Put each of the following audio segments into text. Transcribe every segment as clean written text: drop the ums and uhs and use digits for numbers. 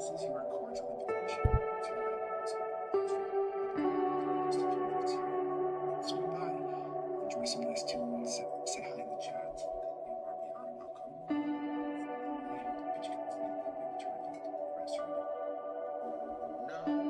Since you are cordially potential to just a few minutes here, swing by, enjoy some nice tunes, say hi in the chat. You are beyond welcome. But you can only quickly return to the restroom. No.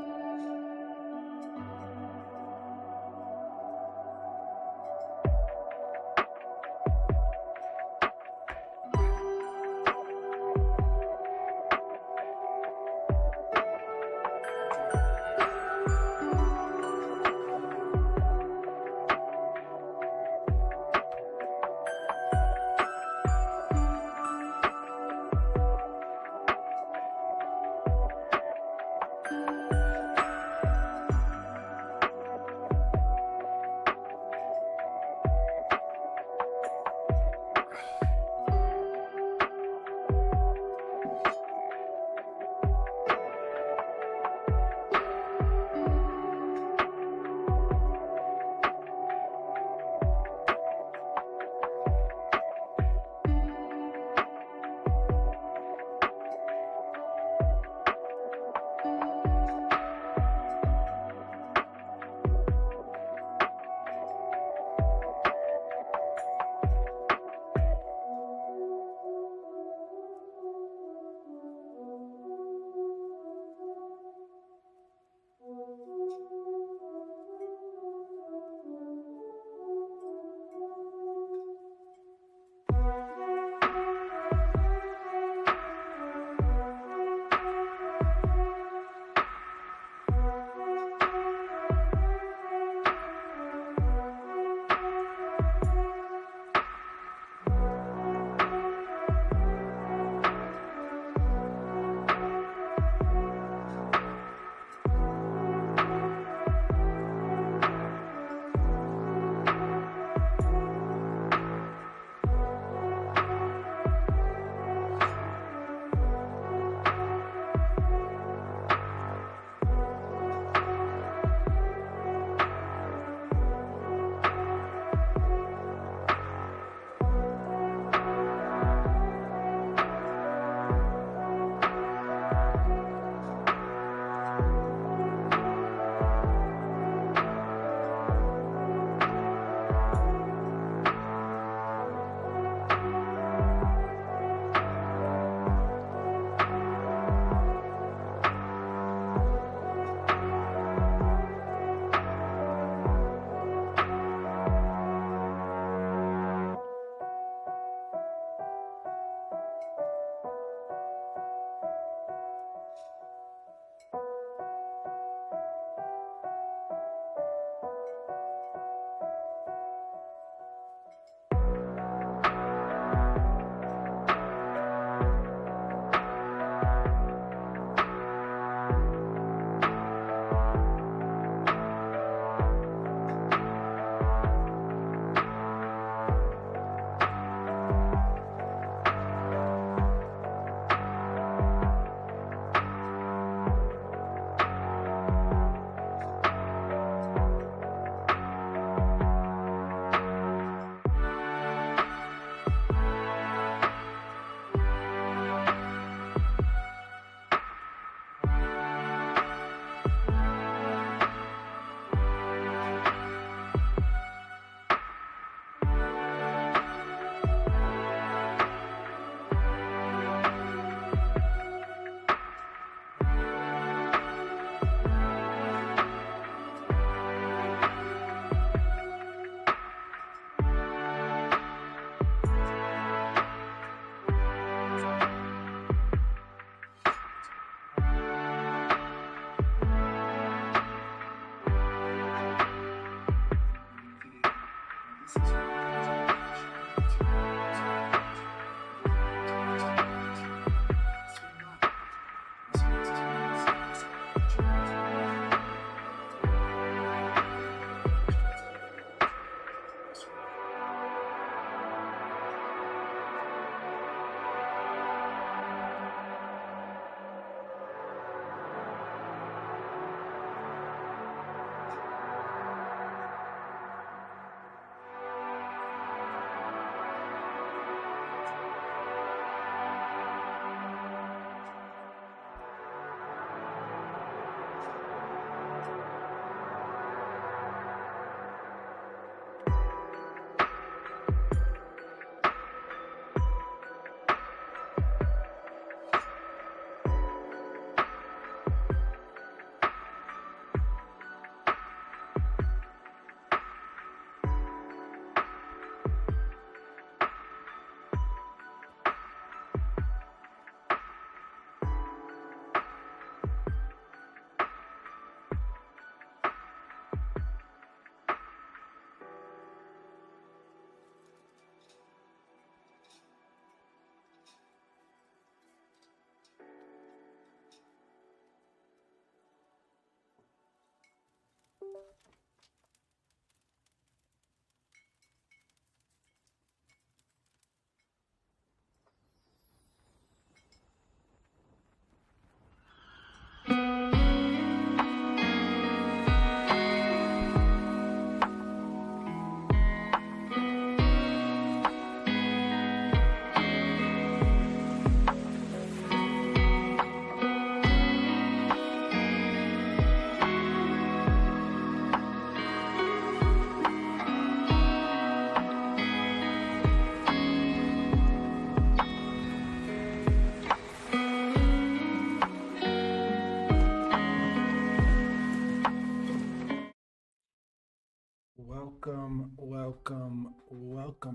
Welcome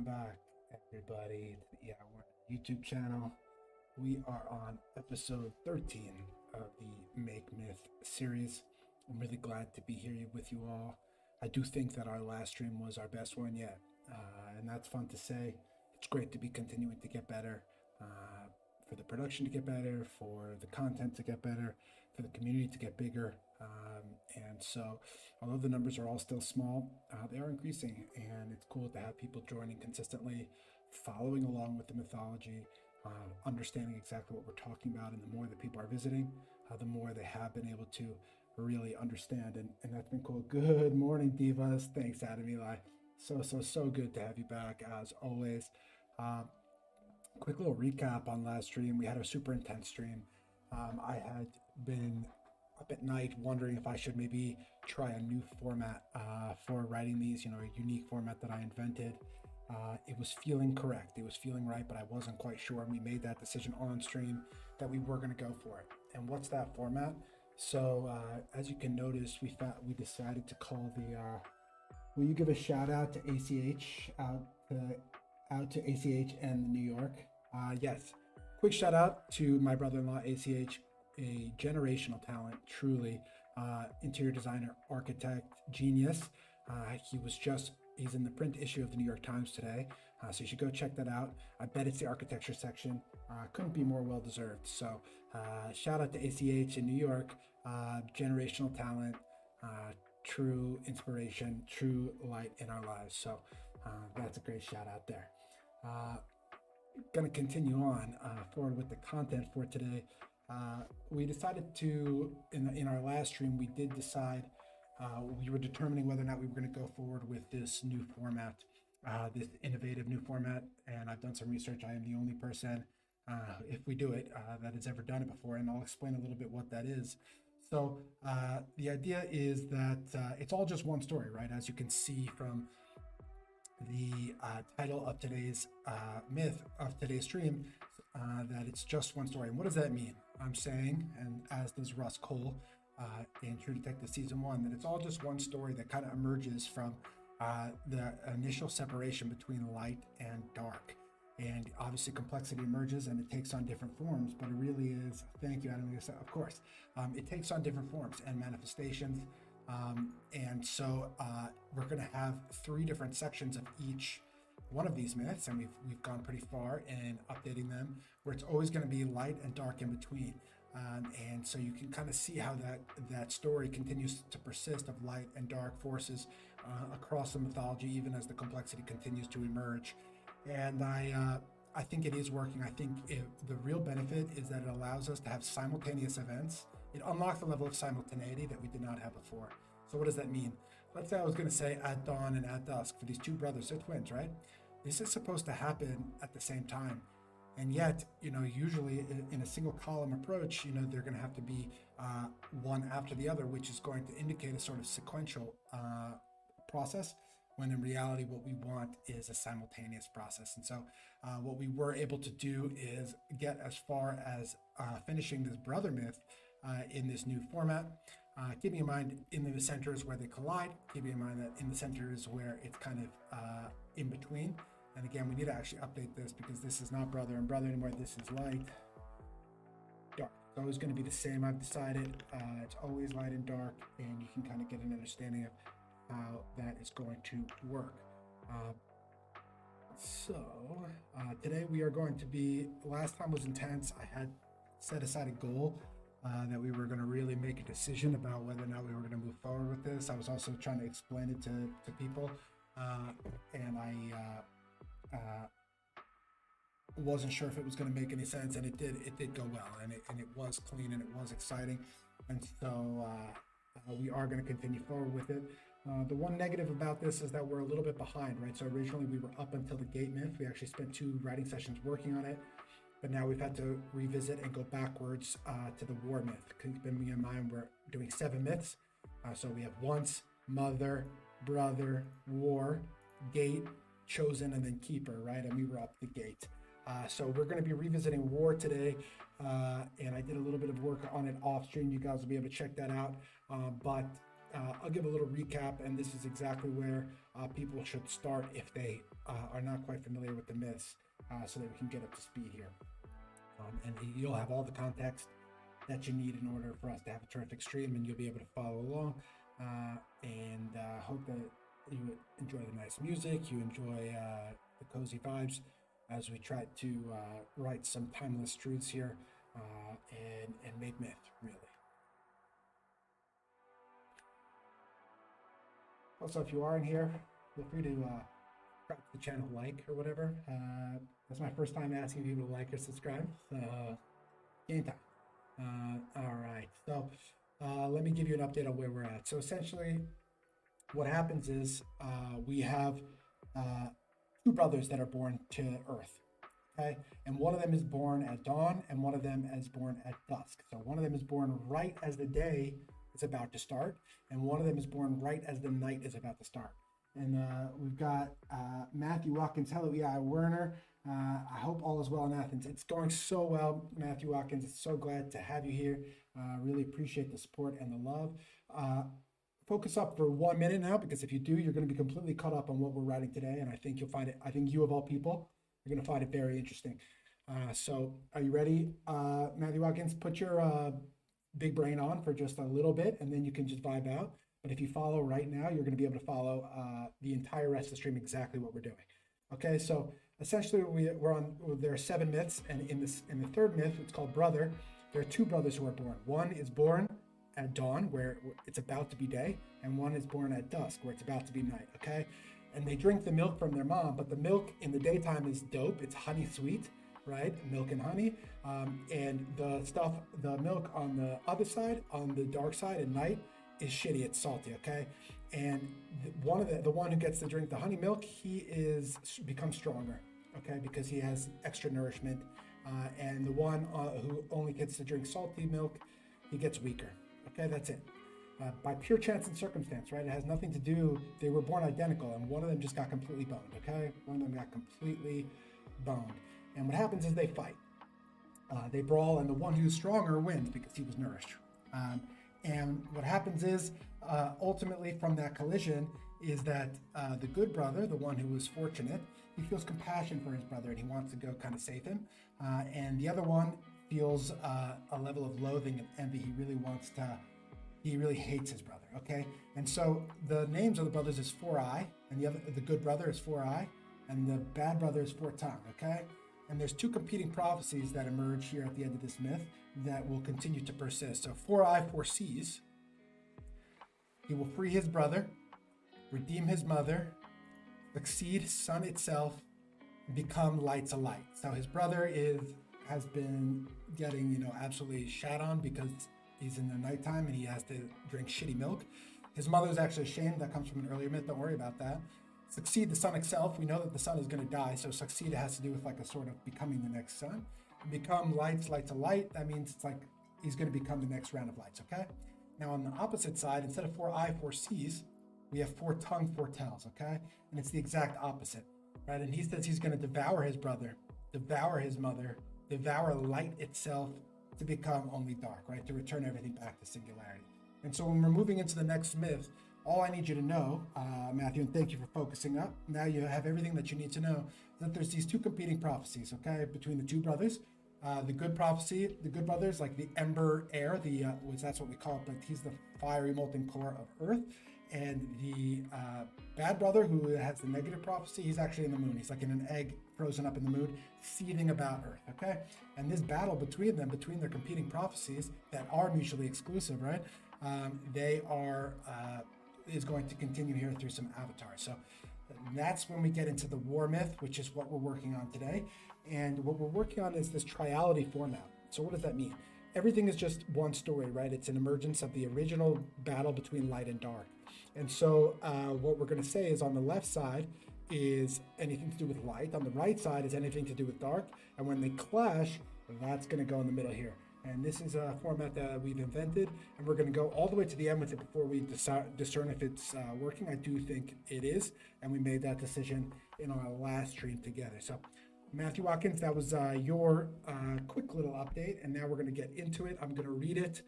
back, everybody, to the Hour YouTube channel. We are on episode 13 of the Make Myth series. I'm really glad to be here with you all. I do think that our last stream was our best one yet, and that's fun to say. It's great to be continuing to get better, for the production to get better, for the content to get better, for the community to get bigger. And so, although the numbers are all still small, they are increasing, and it's cool to have people joining consistently, following along with the mythology, understanding exactly what we're talking about. And the more that people are visiting, the more they have been able to really understand. And that's been cool. Good morning, Divas. Thanks, Adam Eli. So good to have you back, as always. Quick little recap on last stream. We had a super intense stream. I had been up at night wondering if I should maybe try a new format for writing these, a unique format that I invented. It was feeling correct. It was feeling right, but I wasn't quite sure. And we made that decision on stream that we were going to go for it. And what's that format? So as you can notice, we decided to call the, will you give a shout out to ACH, out to ACH and New York? Yes. Quick shout out to my brother-in-law, ACH, a generational talent, truly, interior designer, architect, genius. He's in the print issue of the New York Times today, so you should go check that out. I bet it's the architecture section. Couldn't be more well-deserved. So shout out to ACH in New York, generational talent, true inspiration, true light in our lives. So that's a great shout out there. Going to continue on forward with the content for today. We decided to, in our last stream, we did decide, we were determining whether or not we were going to go forward with this new format, this innovative new format. And I've done some research. I am the only person, if we do it, that has ever done it before. And I'll explain a little bit what that is. So the idea is that it's all just one story, right? As you can see from the title of today's myth of today's stream, that it's just one story. And what does that mean? I'm saying, and as does Russ Cole in True Detective Season 1, that it's all just one story that kind of emerges from the initial separation between light and dark. And obviously complexity emerges and it takes on different forms, but it really is, thank you, Adam, of course, it takes on different forms and manifestations. And so we're going to have 3 different sections of each one of these myths, and we've gone pretty far in updating them, where it's always going to be light and dark in between. And so you can kind of see how that story continues to persist of light and dark forces across the mythology, even as the complexity continues to emerge. And I think it is working. I think the real benefit is that it allows us to have simultaneous events. It unlocks the level of simultaneity that we did not have before. So what does that mean? Let's say I was going to say at dawn and at dusk for these 2 brothers. They're twins, right? This is supposed to happen at the same time. And yet, usually in a single column approach, they're going to have to be one after the other, which is going to indicate a sort of sequential process, when in reality, what we want is a simultaneous process. And so what we were able to do is get as far as finishing this brother myth in this new format. Keeping in mind, in the center is where they collide. Keeping in mind that in the center is where it's kind of in between. And again, we need to actually update this because this is not brother and brother anymore. This is light, dark. It's always going to be the same. I've decided it's always light and dark, and you can kind of get an understanding of how that is going to work. Today we are going to be, last time was intense. I had set aside a goal that we were going to really make a decision about whether or not we were going to move forward with this. I was also trying to explain it to people, and I wasn't sure if it was going to make any sense, and it did go well, and it was clean and it was exciting. And so we are going to continue forward with it. The one negative about this is that we're a little bit behind, right? So originally we were up until the gate myth. We actually spent 2 writing sessions working on it, but now we've had to revisit and go backwards to the war myth. Keeping in mind we're doing 7 myths. So we have once, mother, brother, war, gate, chosen, and then keeper, right? And we were up the gate. So we're going to be revisiting war today, and I did a little bit of work on it off stream. You guys will be able to check that out. But I'll give a little recap, and this is exactly where people should start if they are not quite familiar with the myths, so that we can get up to speed here. And you'll have all the context that you need in order for us to have a terrific stream, and you'll be able to follow along. And hope that you enjoy the nice music, you enjoy the cozy vibes as we try to write some timeless truths here, and make myth, really. Also, if you are in here, feel free to drop the channel like or whatever. That's my first time asking people to like or subscribe, so anytime. All right, so let me give you an update on where we're at. So essentially, what happens is we have two brothers that are born to Earth, okay? And one of them is born at dawn, and one of them is born at dusk. So one of them is born right as the day is about to start, and one of them is born right as the night is about to start. And we've got Matthew Watkins. Hello, E.I. Werner. I hope all is well in Athens. It's going so well, Matthew Watkins. It's so glad to have you here. Really appreciate the support and the love. Focus up for 1 minute now, because if you do, you're going to be completely caught up on what we're writing today, and I think you'll find it. I think you, of all people, you're going to find it very interesting. So, are you ready, Matthew Watkins? Put your big brain on for just a little bit, and then you can just vibe out. But if you follow right now, you're going to be able to follow the entire rest of the stream exactly what we're doing. Okay, so essentially there are 7 myths, and in the third myth, it's called brother. There are 2 brothers who are born. One is born at dawn, where it's about to be day, and one is born at dusk, where it's about to be night. Okay, and they drink the milk from their mom, but the milk in the daytime is dope. It's honey sweet, right? Milk and honey. And the milk on the other side, on the dark side at night, is shitty. It's salty. Okay, and the one who gets to drink the honey milk, he becomes stronger. Okay, because he has extra nourishment, and the one who only gets to drink salty milk, he gets weaker. Okay, that's it. By pure chance and circumstance, right? It has nothing to do. They were born identical, and one of them just got completely boned. Okay, one of them got completely boned. And what happens is they fight. They brawl, and the one who's stronger wins because he was nourished. And what happens is, ultimately, from that collision, is that the good brother, the one who was fortunate, he feels compassion for his brother, and he wants to go kind of save him. And the other one feels a level of loathing and envy. He really hates his brother. Okay, and so the names of the brothers is 4-eye, and the good brother is 4-eye, and the bad brother is 4-tongue. Okay, and there's 2 competing prophecies that emerge here at the end of this myth that will continue to persist. So 4-eye foresees he will free his brother, redeem his mother, succeed sun itself, and become light to light. So his brother has been getting, absolutely shat on because he's in the nighttime and he has to drink shitty milk. His mother is actually ashamed. That comes from an earlier myth. Don't worry about that. Succeed the sun itself. We know that the sun is going to die. So succeed has to do with like a sort of becoming the next sun. Become light to light. That means it's like he's going to become the next round of lights. Okay. Now on the opposite side, instead of 4-eye foresees, we have 4-tongue foretells. Okay. And it's the exact opposite, right? And he says he's going to devour his brother, devour his mother, devour light itself to become only dark, right? To return everything back to singularity. And so when we're moving into the next myth, all I need you to know, Matthew, and thank you for focusing up. Now you have everything that you need to know, that there's these 2 competing prophecies, okay, between the 2 brothers. The good prophecy, the good brothers, like the ember heir, that's what we call it, but he's the fiery molten core of Earth. And the bad brother, who has the negative prophecy, he's actually in the moon. He's like in an egg frozen up in the moon, seething about Earth, okay? And this battle between them, between their competing prophecies that are mutually exclusive, right? Is going to continue here through some avatars. So that's when we get into the war myth, which is what we're working on today. And what we're working on is this triality format. So what does that mean? Everything is just one story, right? It's an emergence of the original battle between light and dark. And so what we're going to say is on the left side is anything to do with light. On the right side is anything to do with dark. And when they clash, that's going to go in the middle here. And this is a format that we've invented, and we're going to go all the way to the end with it before we discern if it's working. I do think it is, and we made that decision in our last stream together. So, Matthew Watkins, that was your quick little update, and now we're going to get into it. I'm going to read it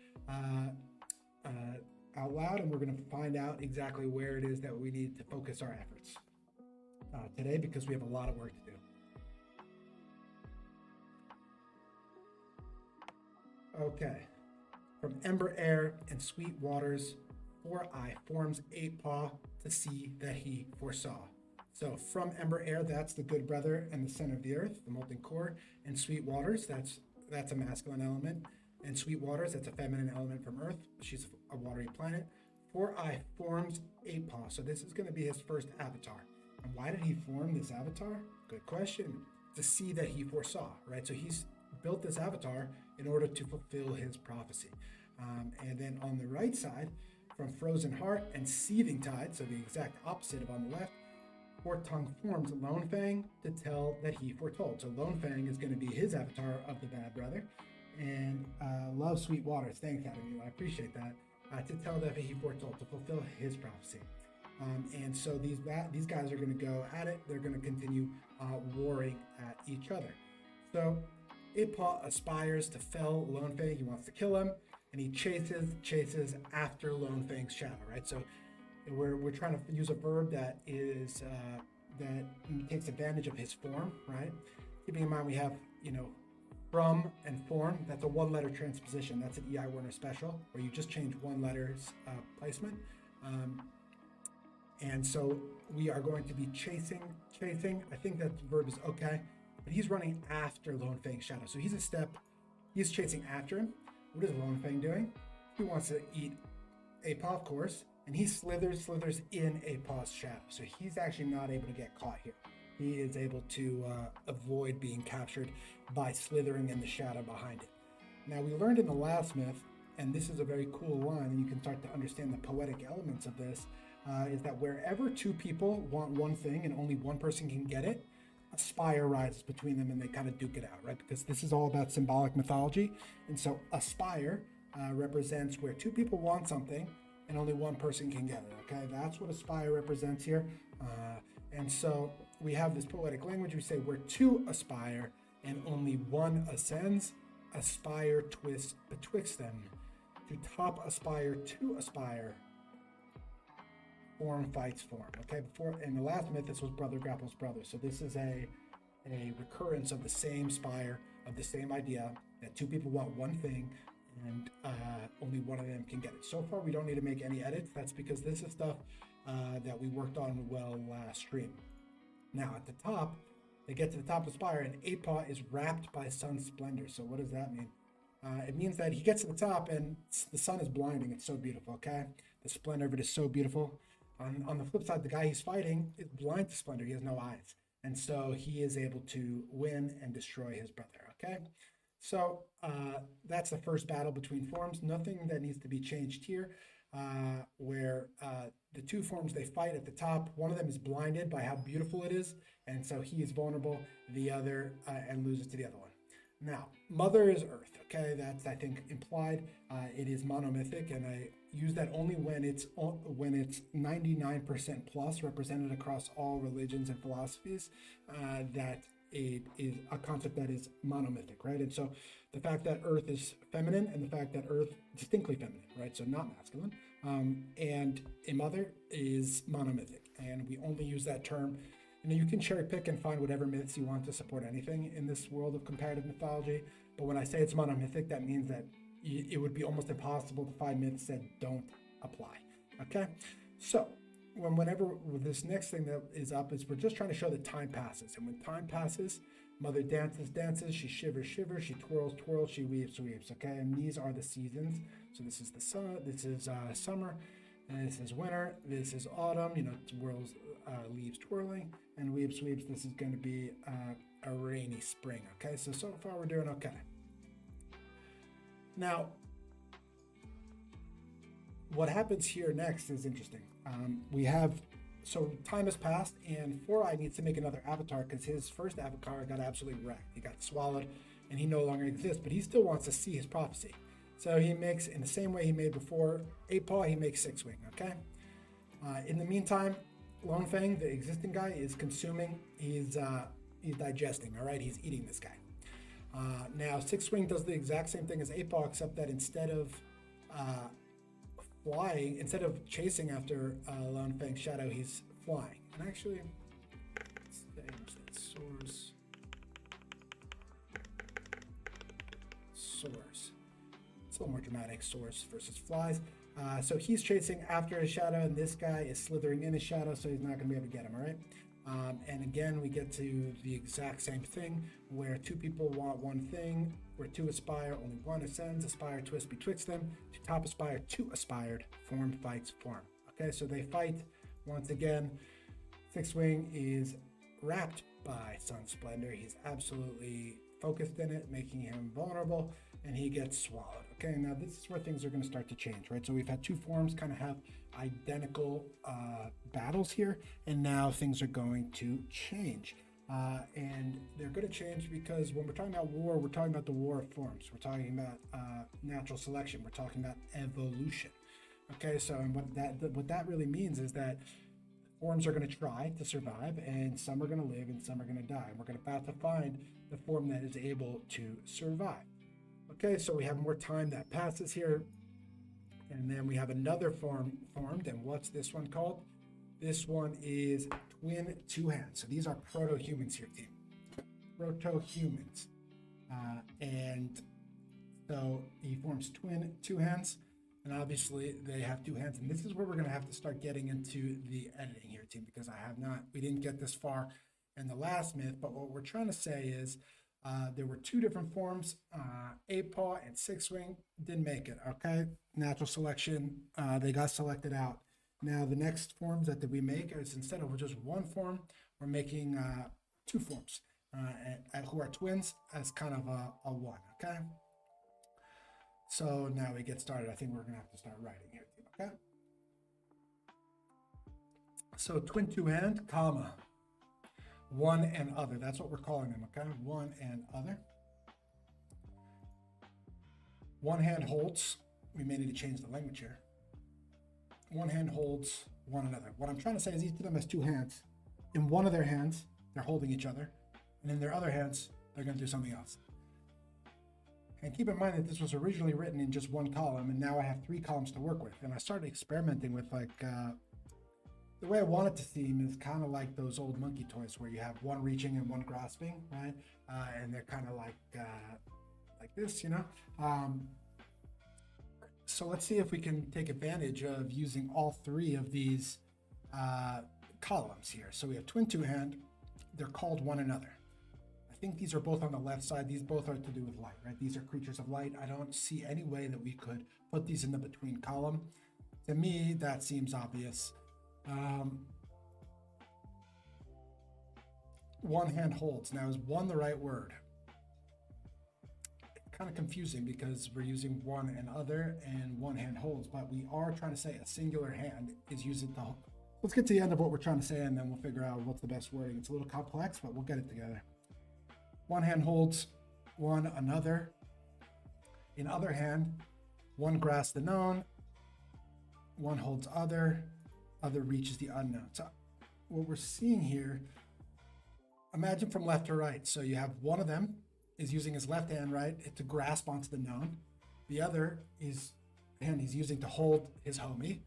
out loud, and we're going to find out exactly where it is that we need to focus our efforts today, because we have a lot of work to do. Okay. From ember air and sweet waters, 4I forms 8 paw to see that he foresaw. So from ember air, that's the good brother and the center of the earth, the molten core, and sweet waters, that's a masculine element, and sweet waters, that's a feminine element from earth. She's a watery planet. 4I forms 8 paw. So this is going to be his first avatar. And why did he form this avatar? Good question. To see that he foresaw, right? So he's built this avatar in order to fulfill his prophecy. And then on the right side, from frozen heart and seething tide, so the exact opposite of on the left, Forked Tongue forms Lone Fang to tell that he foretold. So Lone Fang is going to be his avatar of the bad brother. And love Sweet Waters. Thanks, Adam. I appreciate that. To tell that he foretold, to fulfill his prophecy. And so these guys are going to go at it. They're going to continue warring at each other. So 8paw aspires to fell Lone Fang. He wants to kill him, and he chases after Lone Fang's shadow, right? So we're trying to use a verb that is that takes advantage of his form, right? Keeping in mind we have, from and form. That's a one-letter transposition. That's an E.I. Werner special, where you just change one letter's placement. And so we are going to be chasing. I think that the verb is okay, but he's running after Lone Fang's shadow. So he's chasing after him. What is Lone Fang doing? He wants to eat 8paw, of course, and he slithers in 8paw's shadow. So he's actually not able to get caught here. He is able to avoid being captured by slithering in the shadow behind it. Now, we learned in the last myth, and this is a very cool line, and you can start to understand the poetic elements of this, is that wherever two people want one thing and only one person can get it, a spire rises between them and they kind of duke it out, right? Because this is all about symbolic mythology. And so a spire represents where two people want something and only one person can get it, okay? That's what a spire represents here. And so we have this poetic language. We say where two aspire and only one ascends, a spire twists betwixt them. To top aspire to aspire, form fights form. Okay, before in the last myth, this was brother grapples brother. So this is a recurrence of the same spire, of the same idea that two people want one thing and only one of them can get it. So far, we don't need to make any edits. That's because this is stuff that we worked on well last stream. Now at the top, they get to the top of the spire and 8paw is wrapped by sun's splendor. So what does that mean? It means that he gets to the top and the sun is blinding. It's so beautiful, okay? The splendor of it is so beautiful. On the flip side, the guy he's fighting is blind to splendor. He has no eyes. And so he is able to win and destroy his brother, okay? So that's the first battle between forms. Nothing that needs to be changed here, where the two forms, they fight at the top. One of them is blinded by how beautiful it is, and so he is vulnerable, the other, and loses to the other one. Now, Mother is Earth, okay? That's, I think, implied. It is monomythic, and I use that only when it's 99% plus represented across all religions and philosophies, that it is a concept that is monomythic, right? And so the fact that Earth is feminine and the fact that Earth distinctly feminine, right? So not masculine, and a mother is monomythic, and we only use that term. You can cherry pick and find whatever myths you want to support anything in this world of comparative mythology. But when I say it's monomythic, that means that it would be almost impossible to find myths that don't apply. Okay? So whenever this next thing that is up is we're just trying to show that time passes. And when time passes, Mother dances, she shivers, she twirls, she weeps. Okay? And these are the seasons. So this is the sun, this is summer, and this is winter, this is autumn, twirls, leaves twirling, and weeps. This is going to be a rainy spring. Okay, so far we're doing okay. Now, what happens here next is interesting. So time has passed, and 4i needs to make another avatar because his first avatar got absolutely wrecked. He got swallowed, and he no longer exists, but he still wants to see his prophecy. So he makes, in the same way he made before 8paw, he makes 6-wing, okay? In the meantime, Lone Fang, the existing guy, is consuming. He's digesting, all right? He's eating this guy. Now, 6-wing does the exact same thing as 8paw, except that instead of flying, instead of chasing after Lone Fang's shadow, he's flying. And actually, source. It's a little more dramatic, source versus flies. So he's chasing after his shadow, and this guy is slithering in his shadow, so he's not going to be able to get him, all right? And again, we get to the exact same thing, where two people want one thing, where two aspire, only one ascends, aspire, twist betwixt them, to top aspire, two aspired, form fights form. Okay, so they fight once again. Fixed Wing is wrapped by Sun Splendor. He's absolutely focused in it, making him vulnerable, and he gets swallowed. Okay, now this is where things are going to start to change, right? So we've had two forms kind of have identical battles here, and now things are going to change. And they're going to change because when we're talking about war, we're talking about the war of forms. We're talking about natural selection. We're talking about evolution. Okay, so and what that really means is that forms are going to try to survive, and some are going to live, and some are going to die. And we're going to about to find the form that is able to survive. Okay, so we have more time that passes here, and then we have another form formed. And what's this one called? This one is twin two hands. So these are proto-humans here, team. Proto-humans, and so he forms twin two hands. And obviously they have two hands, and this is where we're going to have to start getting into the editing here, team, because we didn't get this far in the last myth. But what we're trying to say is there were two different forms, 8-paw and 6-wing, didn't make it. Okay, natural selection, they got selected out. Now the next forms that we make is, instead of just one form, we're making two forms who are twins as kind of a one. Okay. So now we get started. I think we're going to have to start writing here, okay? So twin two hand, comma, one and other. That's what we're calling them, okay? One and other. One hand holds. We may need to change the language here. One hand holds one another. What I'm trying to say is each of them has two hands. In one of their hands, they're holding each other. And in their other hands, they're going to do something else. And keep in mind that this was originally written in just one column, and now I have 3 columns to work with. And I started experimenting with the way I want it to seem is kind of like those old monkey toys where you have one reaching and one grasping, right? And they're kind of like this, you know? So let's see if we can take advantage of using all 3 of these columns here. So we have twin two hand. They're called one another. I think these are both on the left side. These both are to do with light, right? These are creatures of light. I don't see any way that we could put these in the between column. To me, that seems obvious. One hand holds. Now, is one the right word? Kind of confusing because we're using one and other and one hand holds, but we are trying to say a singular hand is using the. Let's get to the end of what we're trying to say, and then we'll figure out what's the best wording. It's a little complex, but we'll get it together. One hand holds one another. In other hand, one grasps the known, one holds other reaches the unknown. So what we're seeing here, imagine from left to right. So you have one of them is using his left hand, right, to grasp onto the known. The other hand he's using to hold his homie.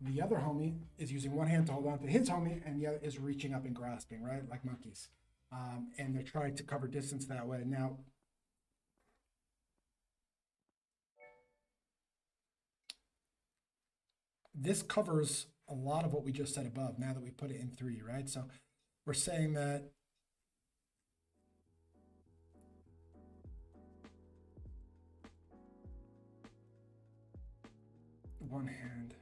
The other homie is using one hand to hold on to his homie, and the other is reaching up and grasping, right, like monkeys. And they're trying to cover distance that way. Now, this covers a lot of what we just said above, now that we put it in 3, right? So we're saying that one hand.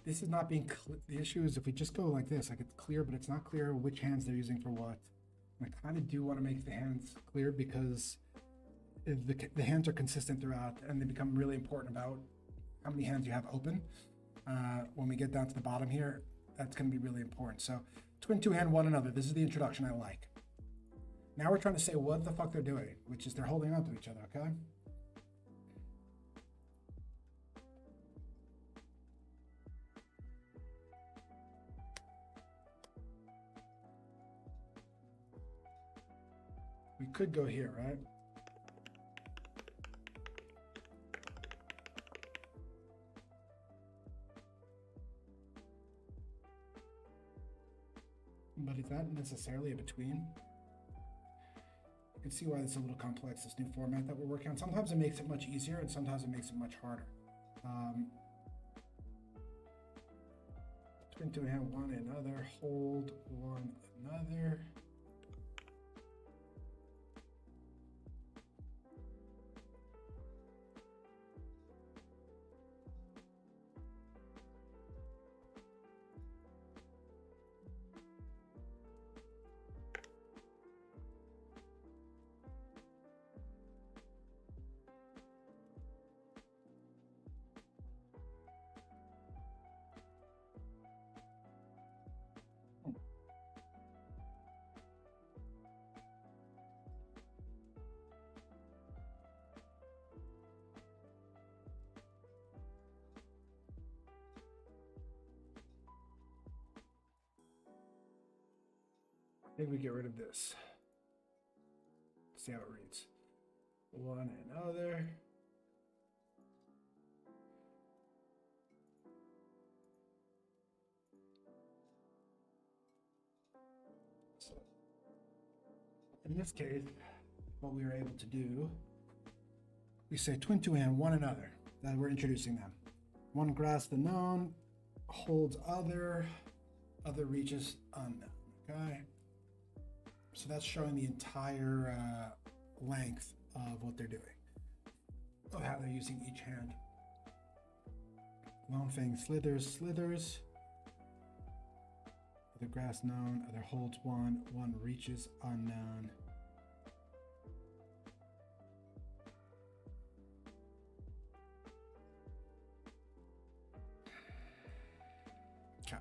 This is not being clear. The issue is if we just go like this, like it's clear, but it's not clear which hands they're using for what. And I kind of do want to make the hands clear because the hands are consistent throughout, and they become really important about how many hands you have open. When we get down to the bottom here, that's going to be really important. So twin two hand one another. This is the introduction I like. Now we're trying to say what the fuck they're doing, which is they're holding on to each other, okay? We could go here, right? but it's not necessarily a between. You can see why it's a little complex, this new format that we're working on. Sometimes it makes it much easier and sometimes it makes it much harder. Twin two hand, one another, hold one another. I think we get rid of this. See how it reads. One another. So in this case, what we were able to do, we say twin two hand, one another. That we're introducing them. One grasps the known, holds other reaches unknown. Okay. So that's showing the entire length of what they're doing, of how they're using each hand. Lone Fang slithers. Other grasps known, other holds one reaches unknown. Okay.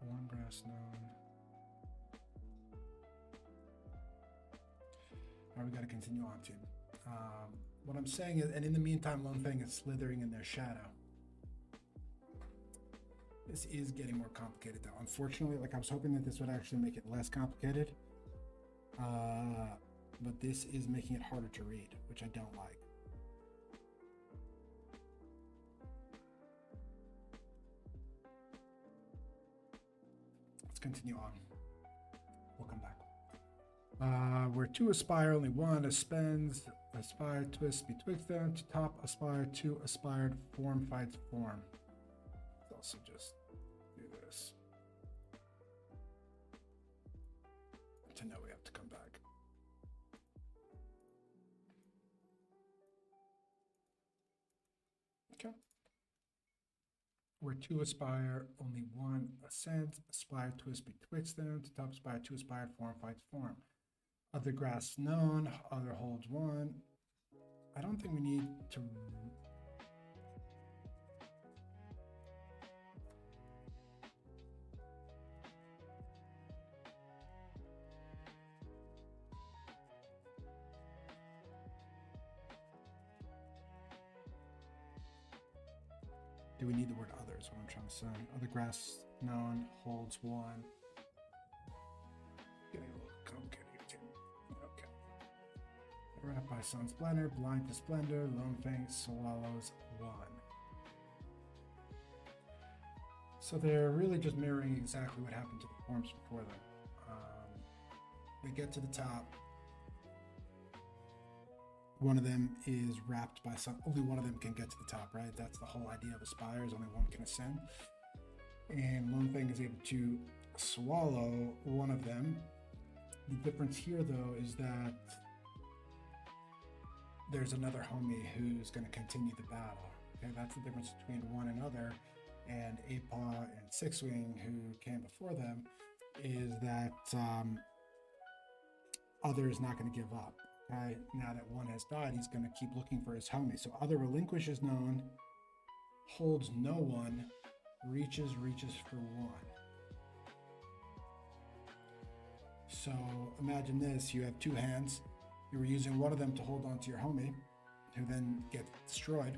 One grasp known. All right, we got to continue on to. What I'm saying is, and in the meantime, Lone Fang is slithering in their shadow. This is getting more complicated though. Unfortunately, like I was hoping that this would actually make it less complicated. But this is making it harder to read, which I don't like. Let's continue on. We'll come back. Where two aspire, only one ascends. Aspire, twist betwixt them. To top aspire, two aspired. Form fights form. Let's also just do this. To know we have to come back. Okay. Where two aspire, only one ascends. Aspire, twist betwixt them. To top aspire, two aspired. Form fights form. Other grasp known, other holds one. I don't think we need to. Do we need the word other is what I'm trying to say. Other grasp known, holds one. Getting a little complicated. Okay. Wrapped by sun splendor, blind to splendor, Lone Fang swallows one. So they're really just mirroring exactly what happened to the forms before them. They get to the top. One of them is wrapped by sun. Only one of them can get to the top, right? That's the whole idea of aspires. Only one can ascend. And Lone Fang is able to swallow one of them. The difference here, though, is that there's another homie who's going to continue the battle. Okay, that's the difference between one and other, and Eight Paw and Six Wing, who came before them, is that other is not going to give up. Okay, now that one has died, he's going to keep looking for his homie. So other relinquishes known, holds no one, reaches for one. So imagine this, you have two hands. You were using one of them to hold on to your homie, who then gets destroyed.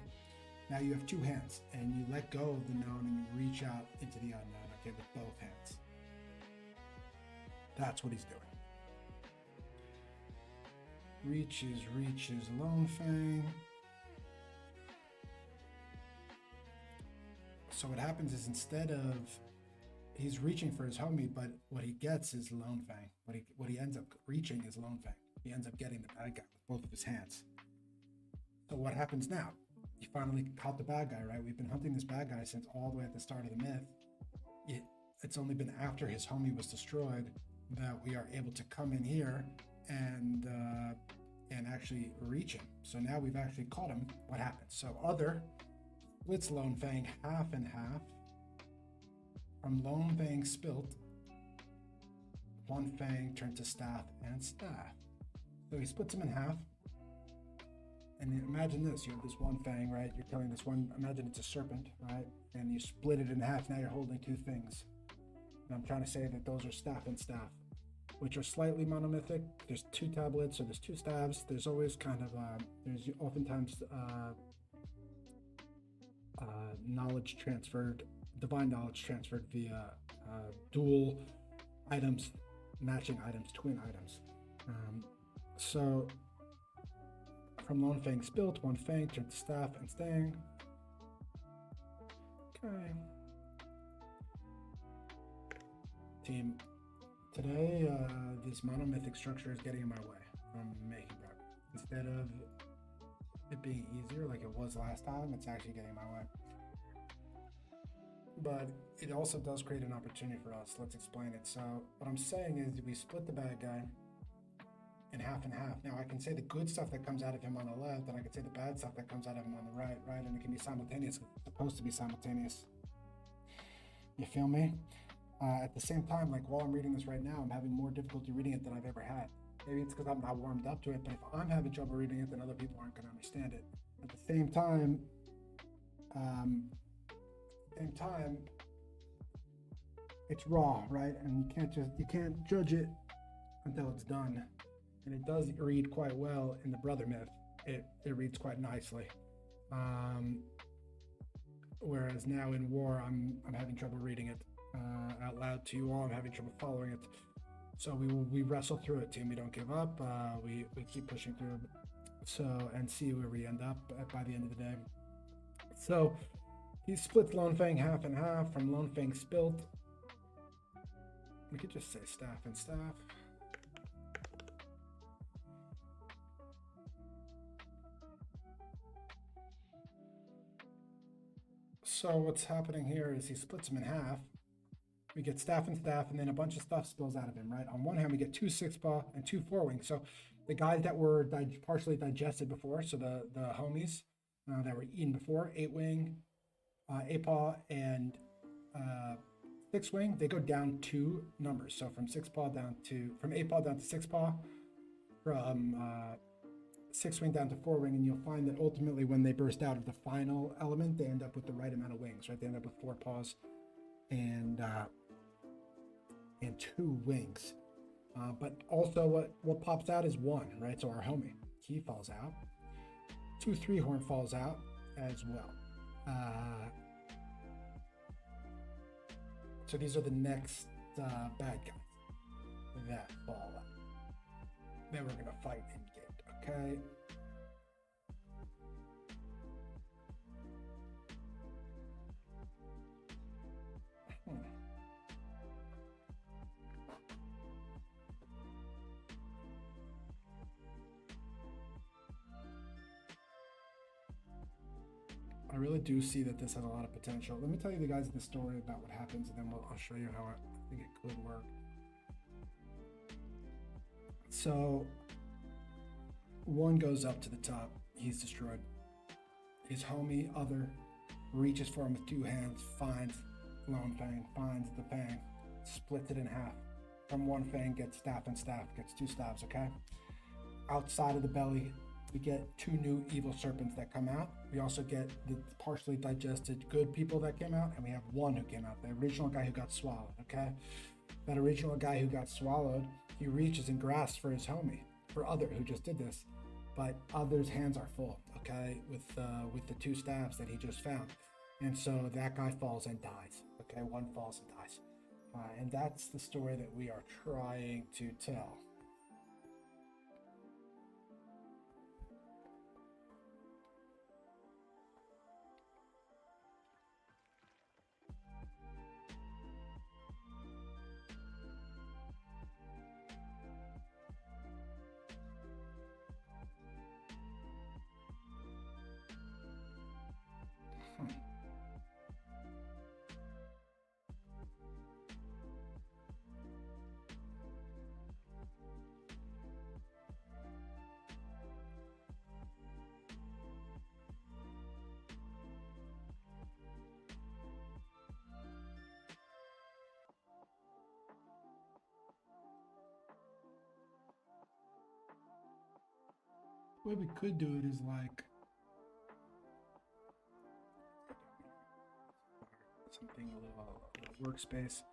Now you have two hands, and you let go of the known and you reach out into the unknown, okay, with both hands. That's what he's doing. Reaches, Lone Fang. So what happens is instead of he's reaching for his homie, but what he gets is Lone Fang. What he ends up reaching is Lone Fang. He ends up getting the bad guy with both of his hands. So what happens now? He finally caught the bad guy, right? We've been hunting this bad guy since all the way at the start of the myth. It's only been after his homie was destroyed that we are able to come in here and actually reach him. So now we've actually caught him. What happens? So other splits Lone Fang half and half. From Lone Fang spilt, one Fang turned to staff and staff. So he splits him in half. And imagine this, you have this one Fang, right? You're killing this one, imagine it's a serpent, right? And you split it in half, now you're holding two things. And I'm trying to say that those are staff and staff, which are slightly monomythic. There's two tablets, or there's two staves. There's always kind of, there's oftentimes knowledge transferred, divine knowledge transferred via dual items, matching items, twin items. So from Lone Fang spilt, one Fang turned to staff and stang. Okay. Team, today this monomythic structure is getting in my way from making progress. Instead of it being easier like it was last time, it's actually getting in my way. But it also does create an opportunity for us. Let's explain it. So what I'm saying is we split the bad guy in half and half. Now I can say the good stuff that comes out of him on the left, and I can say the bad stuff that comes out of him on the right, and it can be simultaneous. It's supposed to be simultaneous. You feel me? At the same time, like while I'm reading this right now, I'm having more difficulty reading it than I've ever had. Maybe it's because I'm not warmed up to it, but if I'm having trouble reading it, then other people aren't going to understand it. At the same time, it's raw, right? And you can't judge it until it's done. And it does read quite well in the Brother Myth. It reads quite nicely. Whereas now in War, I'm having trouble reading it out loud to you all. I'm having trouble following it. So we wrestle through it, team. We don't give up. We keep pushing through. So, and see where we end up by the end of the day. So he splits Lone Fang half and half. From Lone Fang spilt, we could just say staff and staff. So what's happening here is he splits him in half. We get staff and staff, and then a bunch of stuff spills out of him, right? On one hand, we get 2 6-paw and 2 4-wing. So the guys that were partially digested before, so the homies that were eaten before, 8-wing, 8-paw, and 6-wing, they go down 2 numbers. So from 8-paw down to 6-paw, from 6-wing down to 4-wing, and you'll find that ultimately when they burst out of the final element, they end up with the right amount of wings, right? They end up with 4 paws and 2 wings. But also what pops out is 1, right? So our homie, he falls out. 2 3-horn falls out as well. So these are the next bad guys that fall out. Then we're gonna fight and get, okay? I really do see that this has a lot of potential. Let me tell you the guys the story about what happens, and then I'll show you how I think it could work. So 1 goes up to the top. He's destroyed. His homie, other, reaches for him with 2 hands, finds Lone Fang, finds the Fang, splits it in half. From 1 Fang gets staff and staff, gets 2 staves, okay? Outside of the belly, we get 2 new evil serpents that come out. We also get the partially digested good people that came out, and we have 1 who came out, the original guy who got swallowed, okay? That original guy who got swallowed, he reaches and grasps for his homie, for Other, who just did this. But Other's hands are full, okay, with the 2 staves that he just found. And so that guy falls and dies, okay? 1 falls and dies. And that's the story that we are trying to tell. way we could do it is like something a little workspace.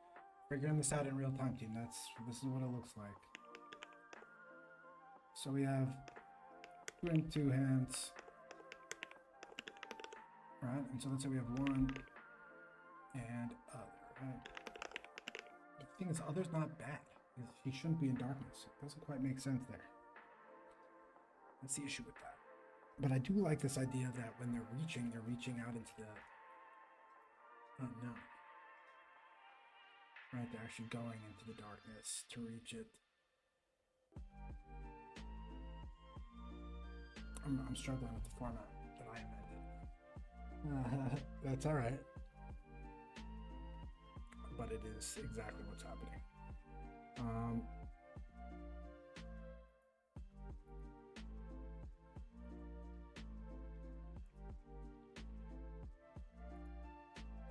Figuring this out in real time, team. This is what it looks like. So we have two and two hands, right? And so let's say we have one and other, right? The thing is, other's not bad. He shouldn't be in darkness. It doesn't quite make sense there. That's the issue with that. But I do like this idea that when they're reaching out into the unknown. Right, they're actually going into the darkness to reach it. I'm struggling with the format that I invented. That's all right. But it is exactly what's happening.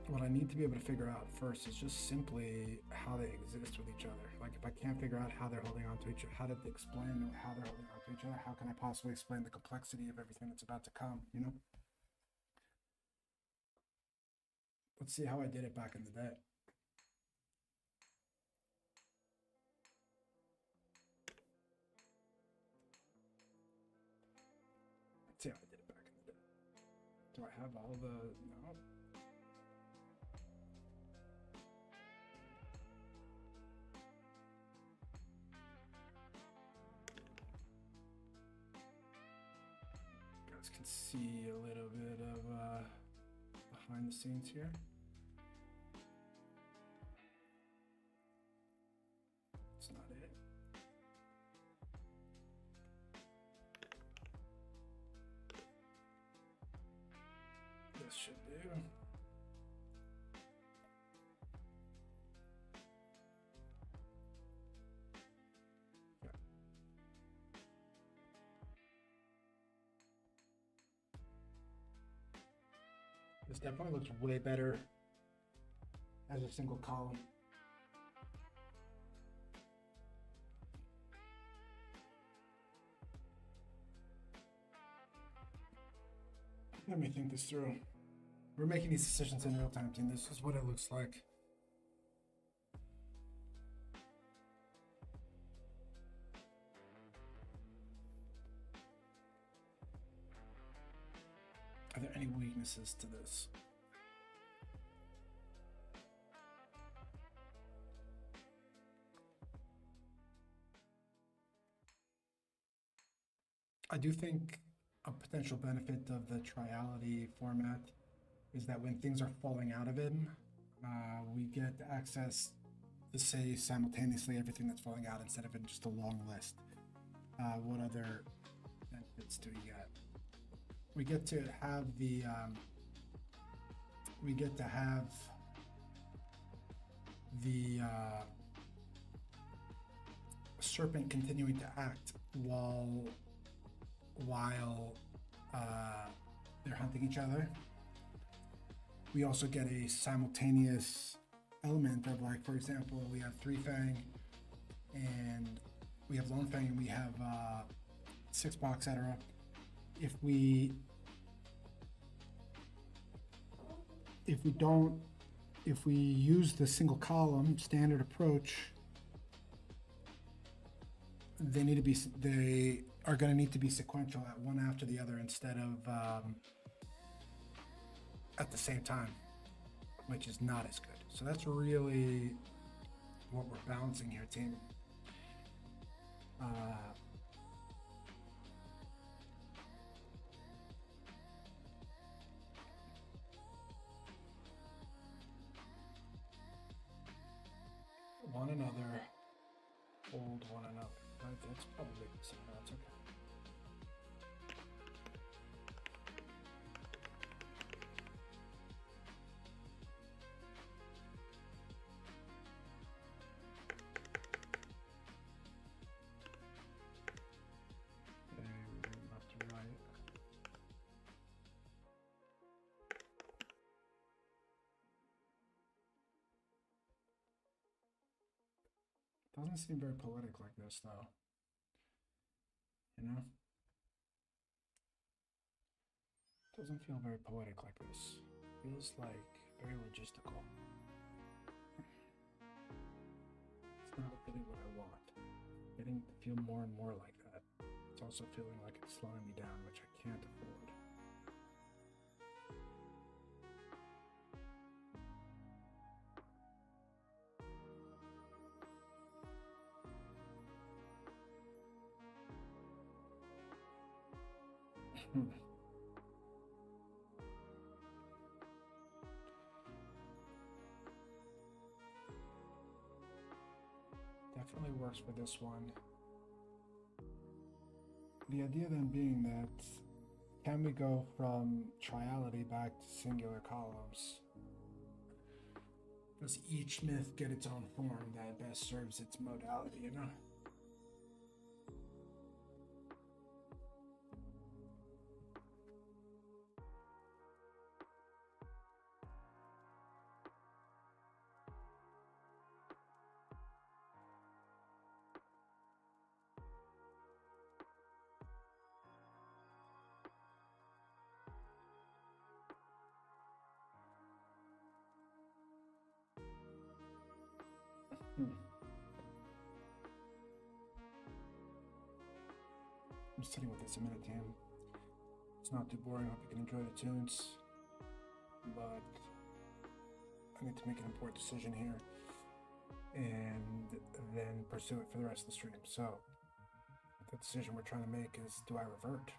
What I need to be able to figure out first is just simply how they exist with each other. Like if I can't figure out how they're holding on to each other, how to explain how they're holding on to each other, how can I possibly explain the complexity of everything that's about to come, you know? Let's see how I did it back in the day. Let's see how I did it back in the day. Do I have all the, no? Can see a little bit of behind the scenes here. It's not it. This should do. This definitely looks way better as a single column. Let me think this through. We're making these decisions in real time, team. This is what it looks like. Are there any weaknesses to this? I do think a potential benefit of the triality format is that when things are falling out of it, we get to access to say simultaneously everything that's falling out instead of in just a long list. What other benefits do we get? We get to have the serpent continuing to act while they're hunting each other. We also get a simultaneous element of, like, for example, we have Three Fang and we have Lone Fang and we have Six Box, etc. If we use the single column standard approach, they are going to need to be sequential at one after the other instead of at the same time, which is not as good. So that's really what we're balancing here, team. One another, hold one another. Right? That's probably the same. That's okay. Left to right. Doesn't seem very poetic like this, though. You know? Doesn't feel very poetic like this. Feels like very logistical. It's not really what I want. Getting to feel more and more like that. It's also feeling like it's slowing me down, which I can't afford. Definitely works for this one. The idea then being that can we go from triality back to singular columns? Does each myth get its own form that best serves its modality, you know? I'm sitting with this a minute, Tim. It's not too boring. Hope you can enjoy the tunes. But I need to make an important decision here and then pursue it for the rest of the stream. So, the decision we're trying to make is, do I revert?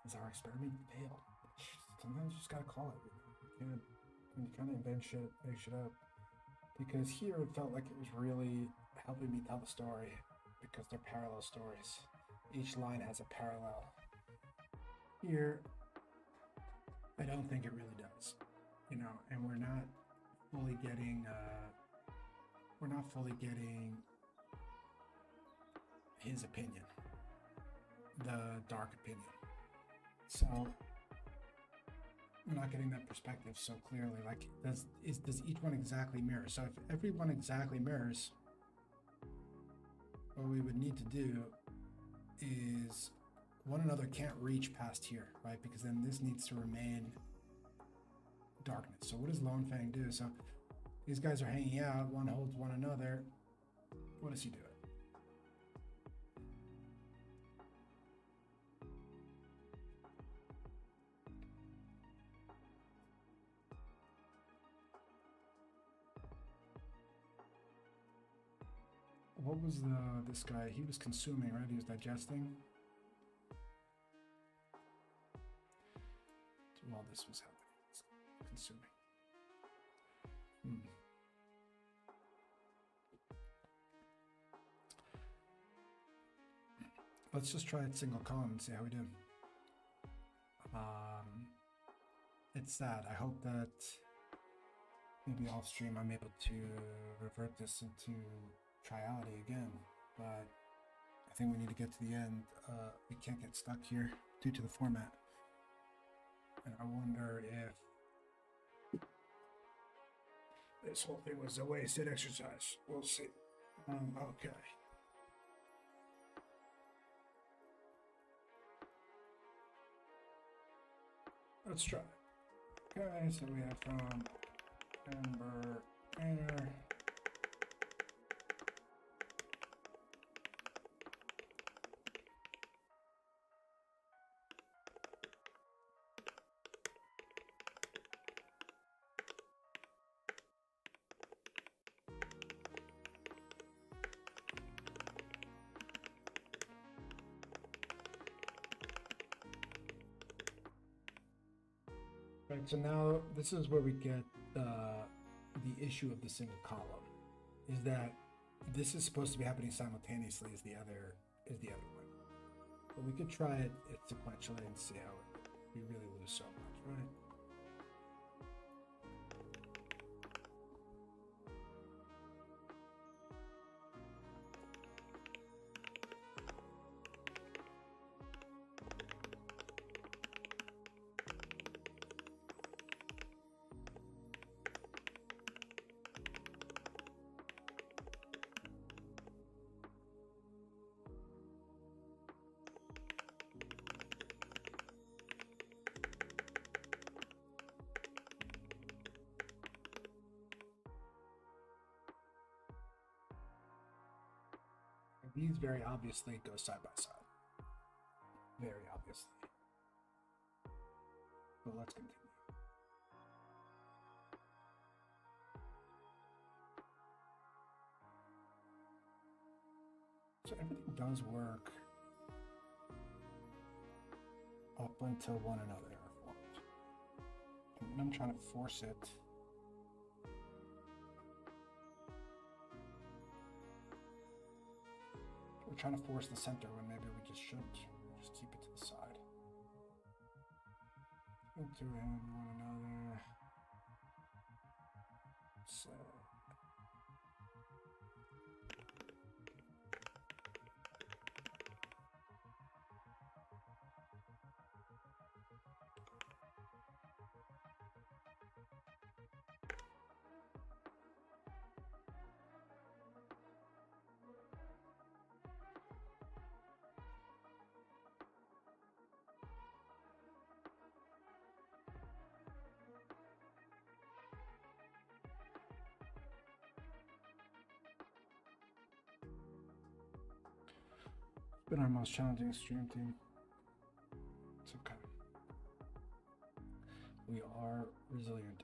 Does our experiment fail? Sometimes you just gotta call it. You kind of invent shit, make shit up. Because here it felt like it was really helping me tell the story because they're parallel stories. Each line has a parallel. Here, I don't think it really does, you know, and we're not fully getting his opinion, the dark opinion. So we're not getting that perspective so clearly. Like, does each one exactly mirror? So if every one exactly mirrors, what we would need to do is one another can't reach past here, right? Because then this needs to remain darkness. So what does Lone Fang do? So these guys are hanging out, one holds one another. What does he do? What was this guy? He was consuming, right? He was digesting. While this was happening, consuming. Let's just try it single column and see how we do. It's that. I hope that maybe off stream I'm able to revert this into triality again, but I think we need to get to the end. We can't get stuck here due to the format. And I wonder if this whole thing was a wasted exercise. We'll see. Okay. Let's try it. Okay, so we have from Amber Air. Right, so now this is where we get the issue of the single column, is that this is supposed to be happening simultaneously as the other one. But we could try it sequentially and see how we really lose so much, right? these very obviously go side by side. Very obviously. But let's continue. So everything does work up until one another are formed. And I'm trying to force it. We're trying to force the center when maybe we just shouldn't. We just keep it to the side. Into and one another. So. Been our most challenging stream team. It's okay. We are resilient.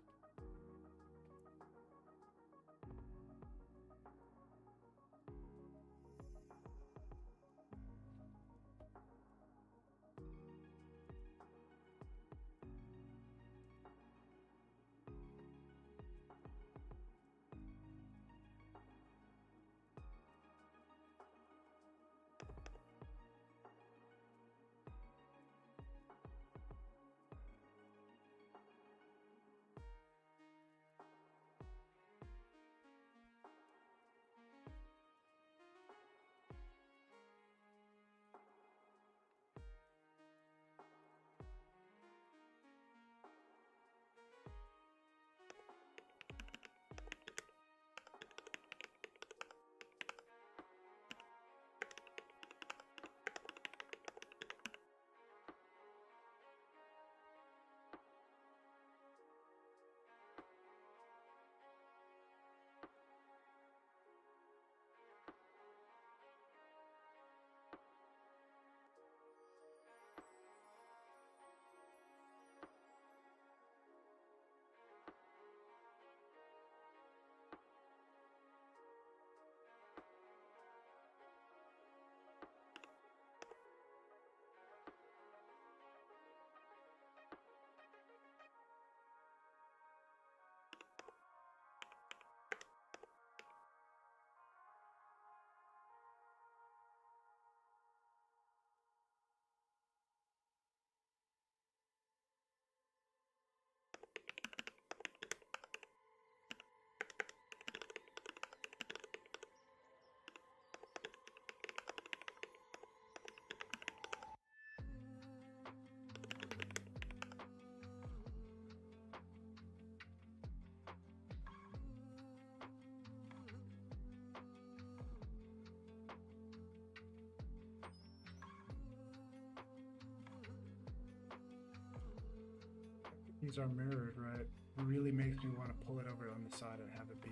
These are mirrored, right? It really makes me want to pull it over on the side and have it be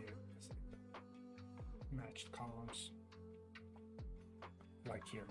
matched columns, like here.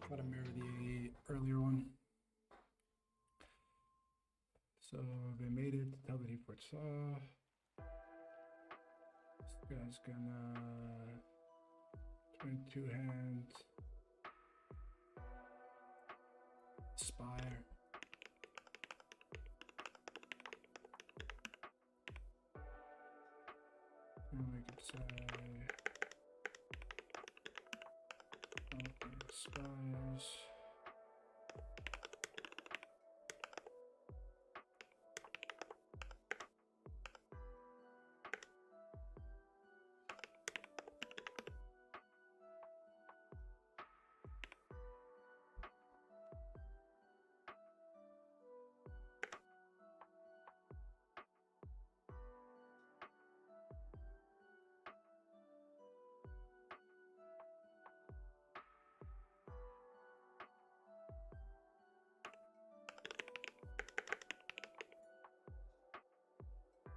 Try to mirror the earlier one. So So this guy's gonna 22 hands, Spire. And we could say open Spires.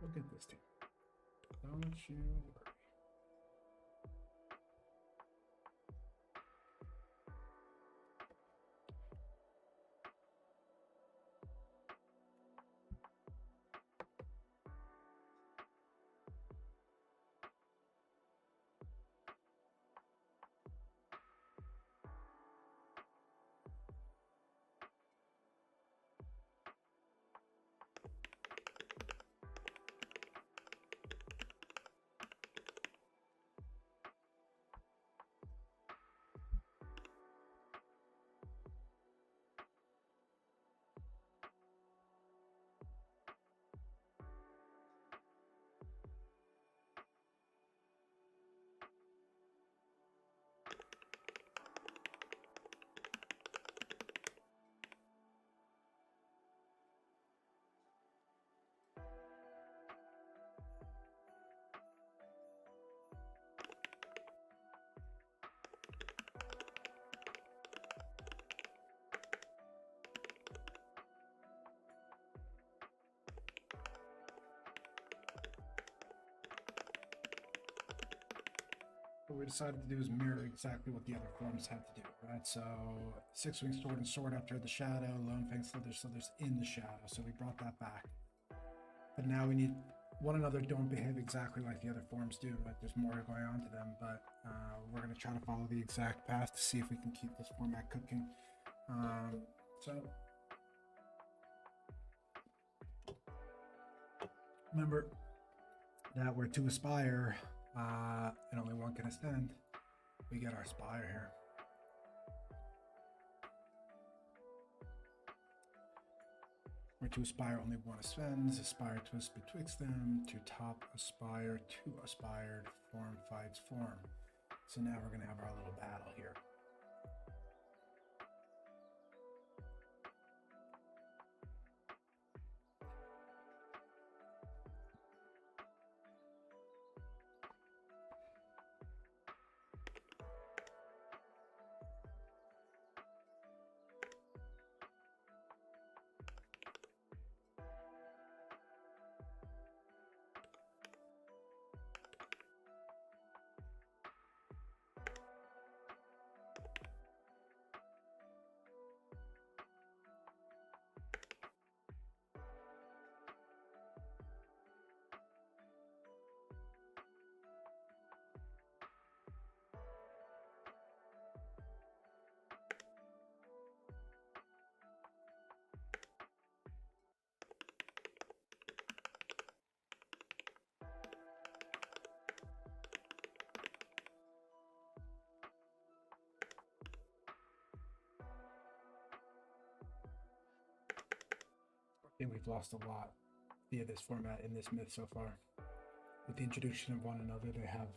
Look at this team. Don't you worry. What we decided to do is mirror exactly what the other forms have to do, right? So Six Wing Sword and Sword after the shadow, Lone Fang Slithers in the shadow. So we brought that back. But now we need one another don't behave exactly like the other forms do, right? There's more going on to them, but we're going to try to follow the exact path to see if we can keep this format cooking. So remember that we're to aspire and only one can ascend. We get our spire here. Where to aspire only one ascends, aspire twists betwixt them, to top aspire, to aspired, form fights form. So now we're going to have our little battle here. I think we've lost a lot via this format in this myth so far. With the introduction of one another, they have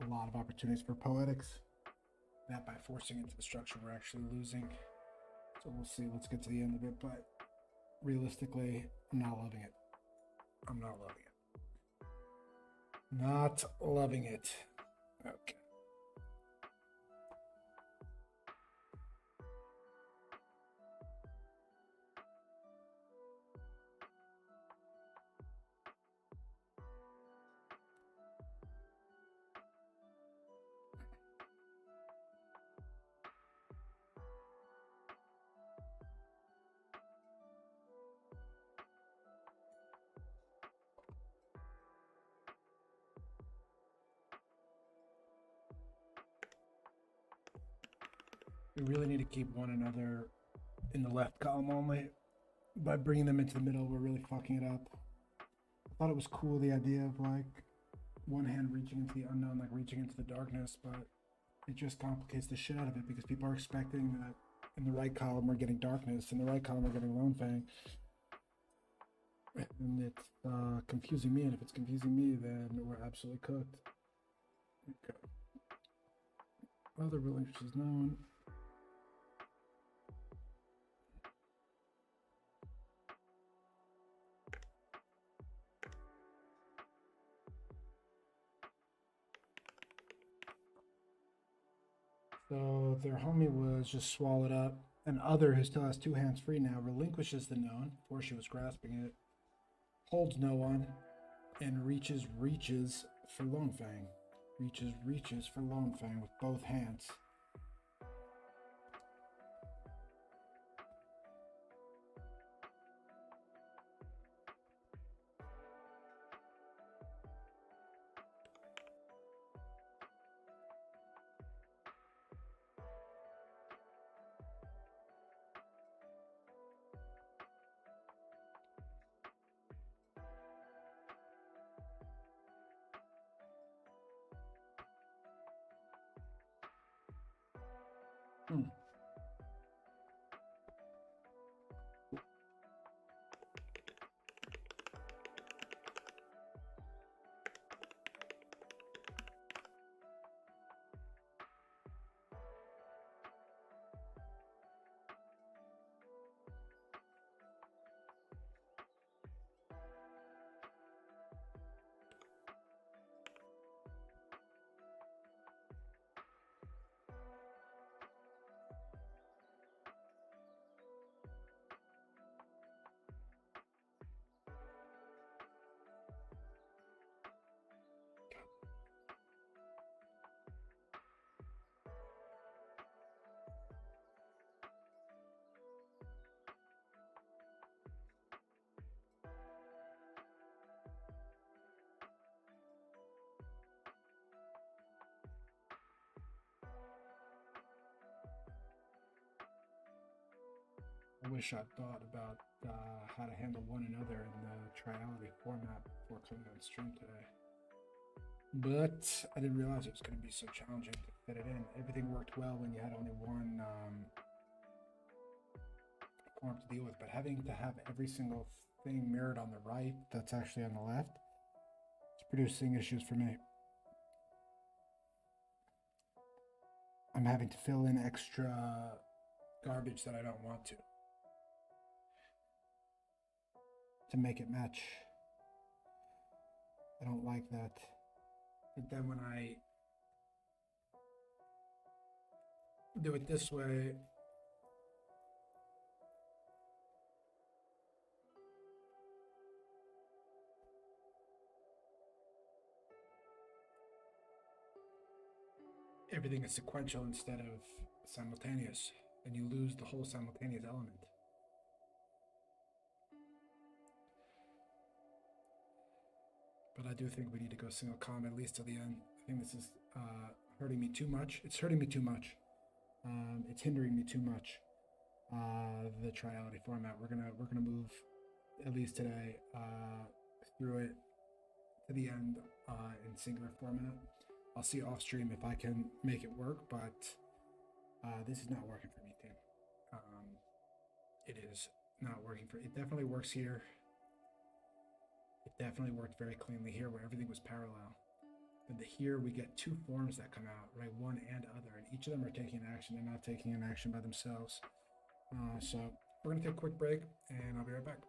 a lot of opportunities for poetics. That by forcing into the structure, we're actually losing. So we'll see. Let's get to the end of it. But realistically, I'm not loving it. I'm not loving it. Not loving it. Okay. We really need to keep one another in the left column only. By bringing them into the middle, we're really fucking it up. I thought it was cool, the idea of like one hand reaching into the unknown, like reaching into the darkness, but it just complicates the shit out of it because people are expecting that in the right column we're getting darkness, in the right column we're getting Lone Fang. And it's confusing me, and if it's confusing me, then we're absolutely cooked. Okay. Other relinquishes known. So their homie was just swallowed up. An other who still has two hands free now relinquishes the known, before she was grasping it, holds no one, and reaches for Lone Fang. Reaches for Lone Fang with both hands. I wish I'd thought about how to handle one another in the triality format before coming on stream today. But I didn't realize it was going to be so challenging to fit it in. Everything worked well when you had only one form to deal with, but having to have every single thing mirrored on the right that's actually on the left, it's producing issues for me. I'm having to fill in extra garbage that I don't want to make it match. I don't like that. But then when I do it this way, everything is sequential instead of simultaneous, and you lose the whole simultaneous element. But I do think we need to go single column at least till the end. I think this is hurting me too much. It's hurting me too much. It's hindering me too much. The triality format. We're gonna move at least today through it to the end in singular format. I'll see off stream if I can make it work, but this is not working for me, team. It is not working for. It definitely works here. It definitely worked very cleanly here where everything was parallel. But here we get two forms that come out, right? One and other, and each of them are taking an action. They're not taking an action by themselves. So we're gonna take a quick break, and I'll be right back.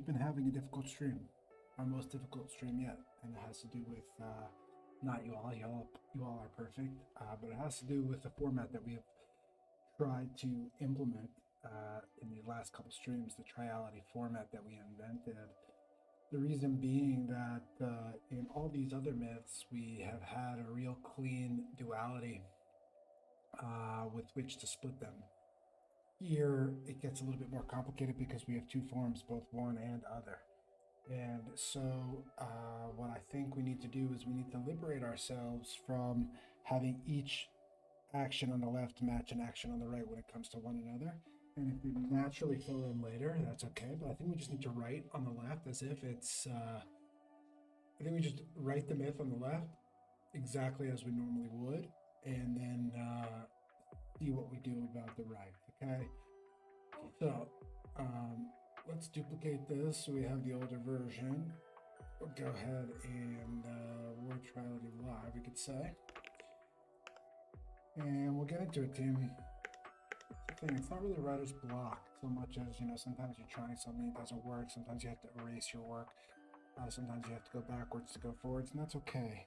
we've been having a difficult stream, our most difficult stream yet, and it has to do with not you all. You all are perfect, but it has to do with the format that we have tried to implement in the last couple streams, the triality format that we invented. The reason being that in all these other myths, we have had a real clean duality with which to split them. Here, it gets a little bit more complicated because we have two forms, both one and other. And so, what I think we need to do is we need to liberate ourselves from having each action on the left match an action on the right when it comes to one another. And if we naturally fill in later, that's okay. But I think we just need to write on the left as if it's, I think we just write the myth on the left exactly as we normally would, and then see what we do about the right, okay? So, let's duplicate this so we have the older version. We'll go ahead and word triality live, we could say. And we'll get into it, team. It's not really writer's block so much as, you know, sometimes you're trying something, it doesn't work. Sometimes you have to erase your work. Sometimes you have to go backwards to go forwards, and that's okay.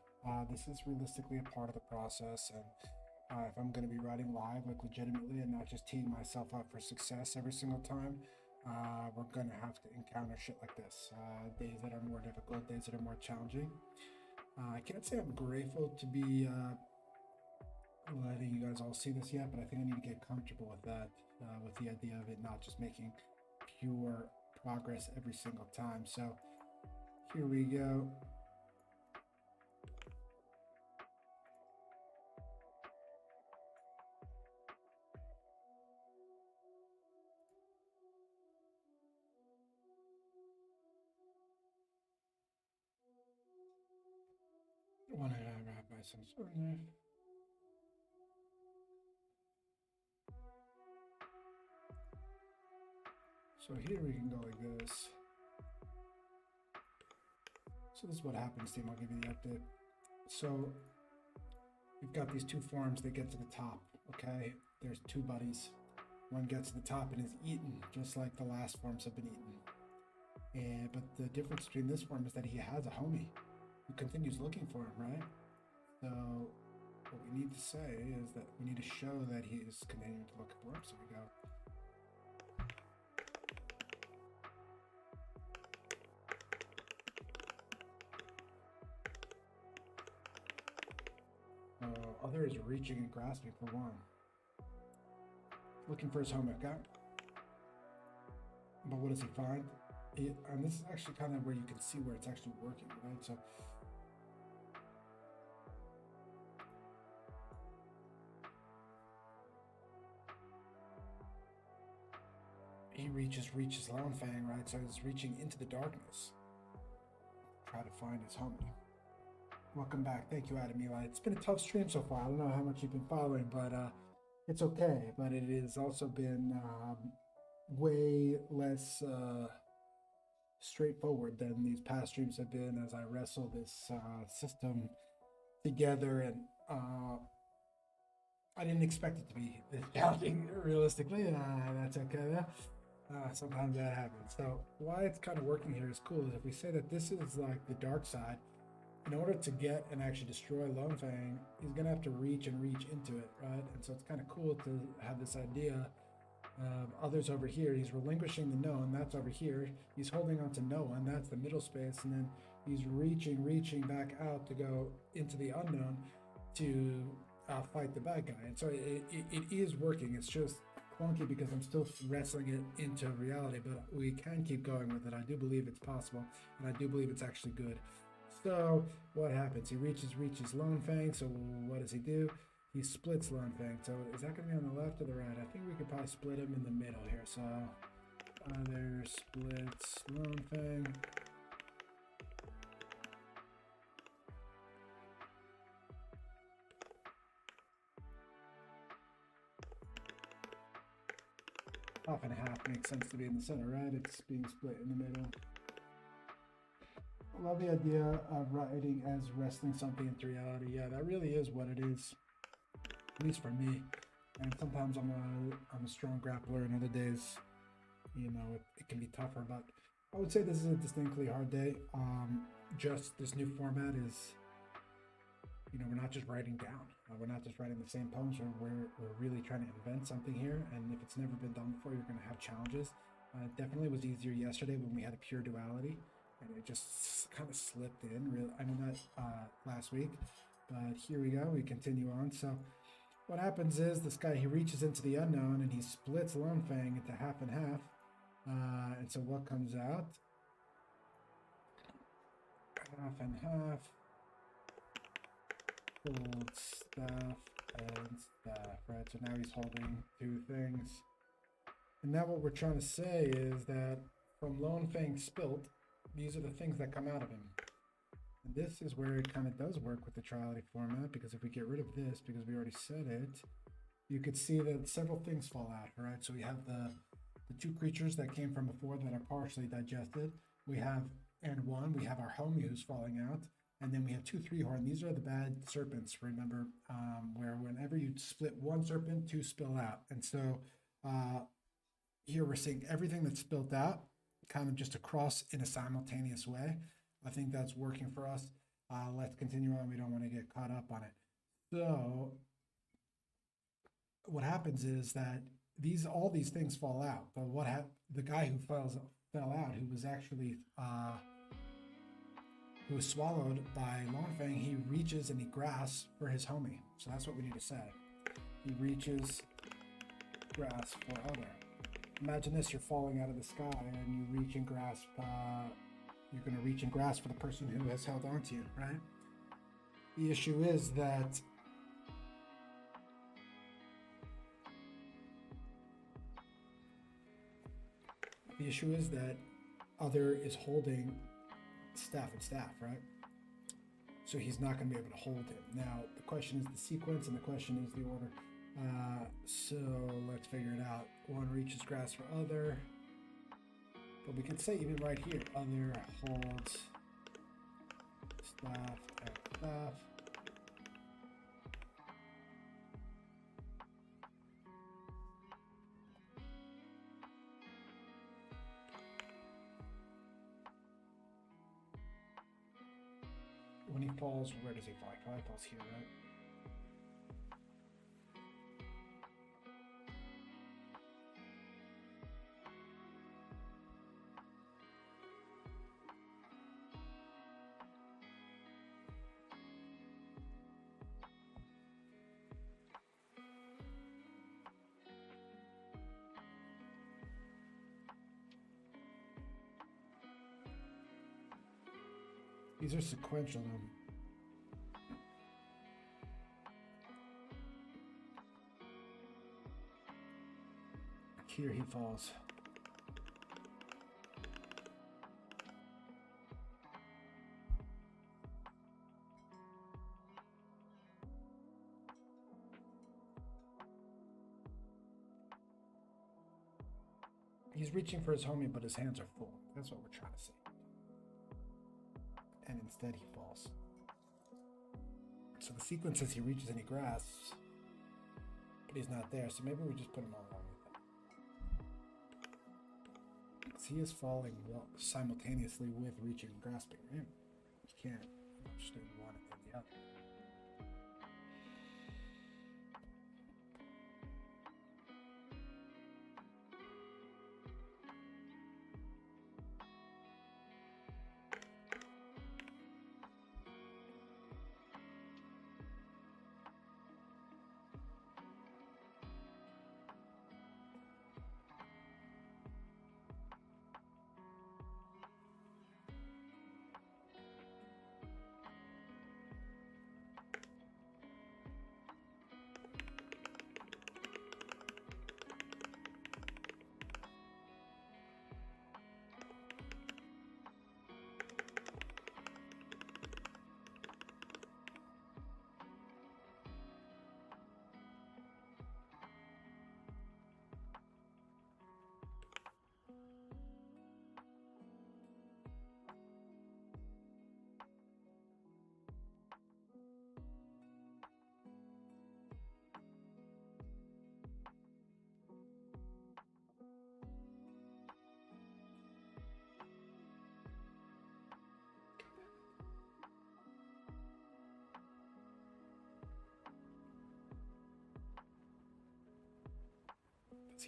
This is realistically a part of the process, and if I'm going to be writing live, like legitimately, and not just teeing myself up for success every single time, we're going to have to encounter shit like this. Days that are more difficult, days that are more challenging. I can't say I'm grateful to be letting you guys all see this yet, but I think I need to get comfortable with that, with the idea of it not just making pure progress every single time. So here we go. Want to grab my some sword knife. So here we can go like this. So this is what happens, team. I'll give you the update. So we've got these two forms that get to the top, okay? There's two buddies. One gets to the top and is eaten, just like the last forms have been eaten. But the difference between this form is that he has a homie who continues looking for him, right? So what we need to say is that we need to show that he is continuing to look for him. So we go. Other is reaching and grasping for one. Looking for his home, okay? But what does he find? And this is actually kind of where you can see where it's actually working, right? So he reaches Longfang, right? So he's reaching into the darkness. Try to find his homie. Welcome back. Thank you, Adam Eli. It's been a tough stream so far. I don't know how much you've been following, but it's okay. But it has also been way less straightforward than these past streams have been as I wrestle this system together. And I didn't expect it to be this challenging, realistically. That's okay, though. Sometimes that happens. So why it's kind of working here is cool is if we say that this is like the dark side, in order to get and actually destroy Longfang, he's going to have to reach into it, right? And so it's kind of cool to have this idea of others over here. He's relinquishing the known, that's over here. He's holding on to no one, that's the middle space. And then he's reaching back out to go into the unknown to fight the bad guy. And so it is working. It's just clunky because I'm still wrestling it into reality, but we can keep going with it. I do believe it's possible, and I do believe it's actually good. So what happens? He reaches Longfang. So what does he do? He splits Longfang. So is that going to be on the left or the right? I think we could probably split him in the middle here. So either splits Longfang. Half and a half makes sense to be in the center, right? It's being split in the middle. I love the idea of writing as wrestling something into reality. Yeah, that really is what it is, at least for me. And sometimes I'm a strong grappler, and other days, you know, it can be tougher. But I would say this is a distinctly hard day. Just this new format is, we're not just writing down. We're not just writing the same poems. We're really trying to invent something here. And if it's never been done before, you're going to have challenges. Definitely was easier yesterday when we had a pure duality, and it just kind of slipped in. Really, I mean, not last week, but here we go. We continue on. So what happens is this guy, he reaches into the unknown and he splits Lone Fang into half and half. And so what comes out? Half and half. Hold staff and staff, right? So now he's holding two things. And now what we're trying to say is that from Lone Fang spilt, these are the things that come out of him. And this is where it kind of does work with the triality format, because if we get rid of this, because we already said it, you could see that several things fall out, right? So we have the two creatures that came from before that are partially digested. We have, and one, we have our homie who's falling out. And then we have 2 3-horn. These are the bad serpents, remember, where whenever you split one serpent, 2 spill out. And so here we're seeing everything that's spilled out kind of just across in a simultaneous way. I think that's working for us. Let's continue on. We don't want to get caught up on it. So what happens is that all these things fall out. But the guy who fell out, who was actually who was swallowed by Lone Fang, he reaches and he grasps for his homie. So that's what we need to say. He reaches, grasp for other. Imagine this, you're falling out of the sky and you reach and grasp, you're going to reach and grasp for the person who has held on to you, right? The issue is that other is holding staff and staff, right? So he's not going to be able to hold him. Now, the question is the sequence and the question is the order. So let's figure it out. One reaches grasp for other. But we can say even right here, other holds staff and staff. When he falls, where does he fall? He probably falls here, right? These are sequential. Here he falls. He's reaching for his homie, but his hands are full. That's what we're trying to say. And instead he falls. So the sequence says he reaches and he grasps, but he's not there. So maybe we just put him all along with it. Because he is falling simultaneously with reaching and grasping, right? You can't just do one and then the other.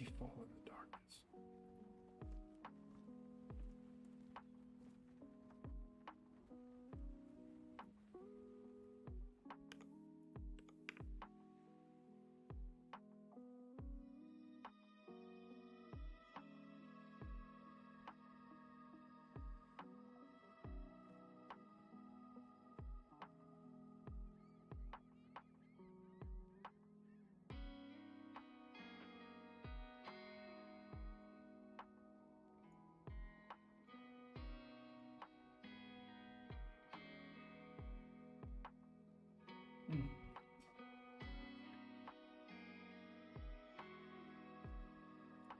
he fall in the darkness?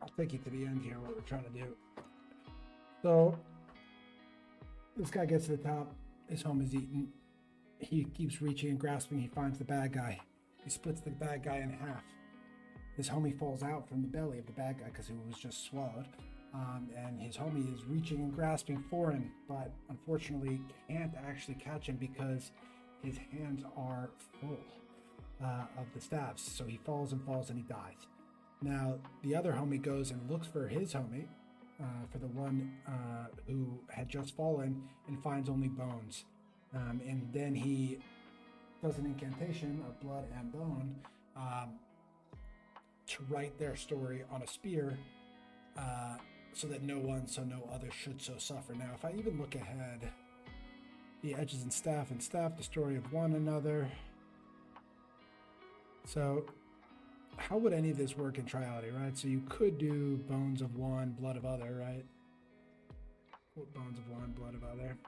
I'll take you to the end here, what we're trying to do. So, this guy gets to the top, his home is eaten. He keeps reaching and grasping, he finds the bad guy. He splits the bad guy in half. His homie falls out from the belly of the bad guy because he was just swallowed. And his homie is reaching and grasping for him, but unfortunately can't actually catch him because his hands are full of the staffs. So he falls and falls and he dies. Now, the other homie goes and looks for his homie, for the one who had just fallen, and finds only bones. And then he does an incantation of blood and bone to write their story on a spear, so that no others should so suffer. Now, if I even look ahead, the edges and staff, the story of one another. So, how would any of this work in triality, right? So you could do bones of one, blood of other, right? Bones of one, blood of other.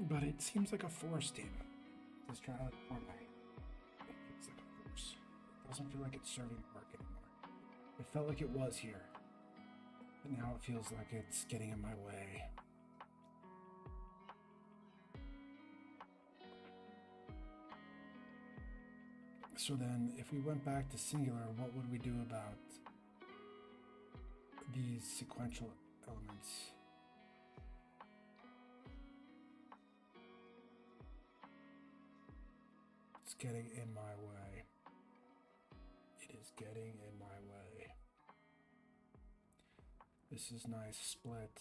But it seems like a force team. This triality format. It feels like a force. It doesn't feel like it's serving the work anymore. It felt like it was here. But now it feels like it's getting in my way. So then, if we went back to singular, what would we do about these sequential elements? It's getting in my way. It is getting in my way. This is nice split.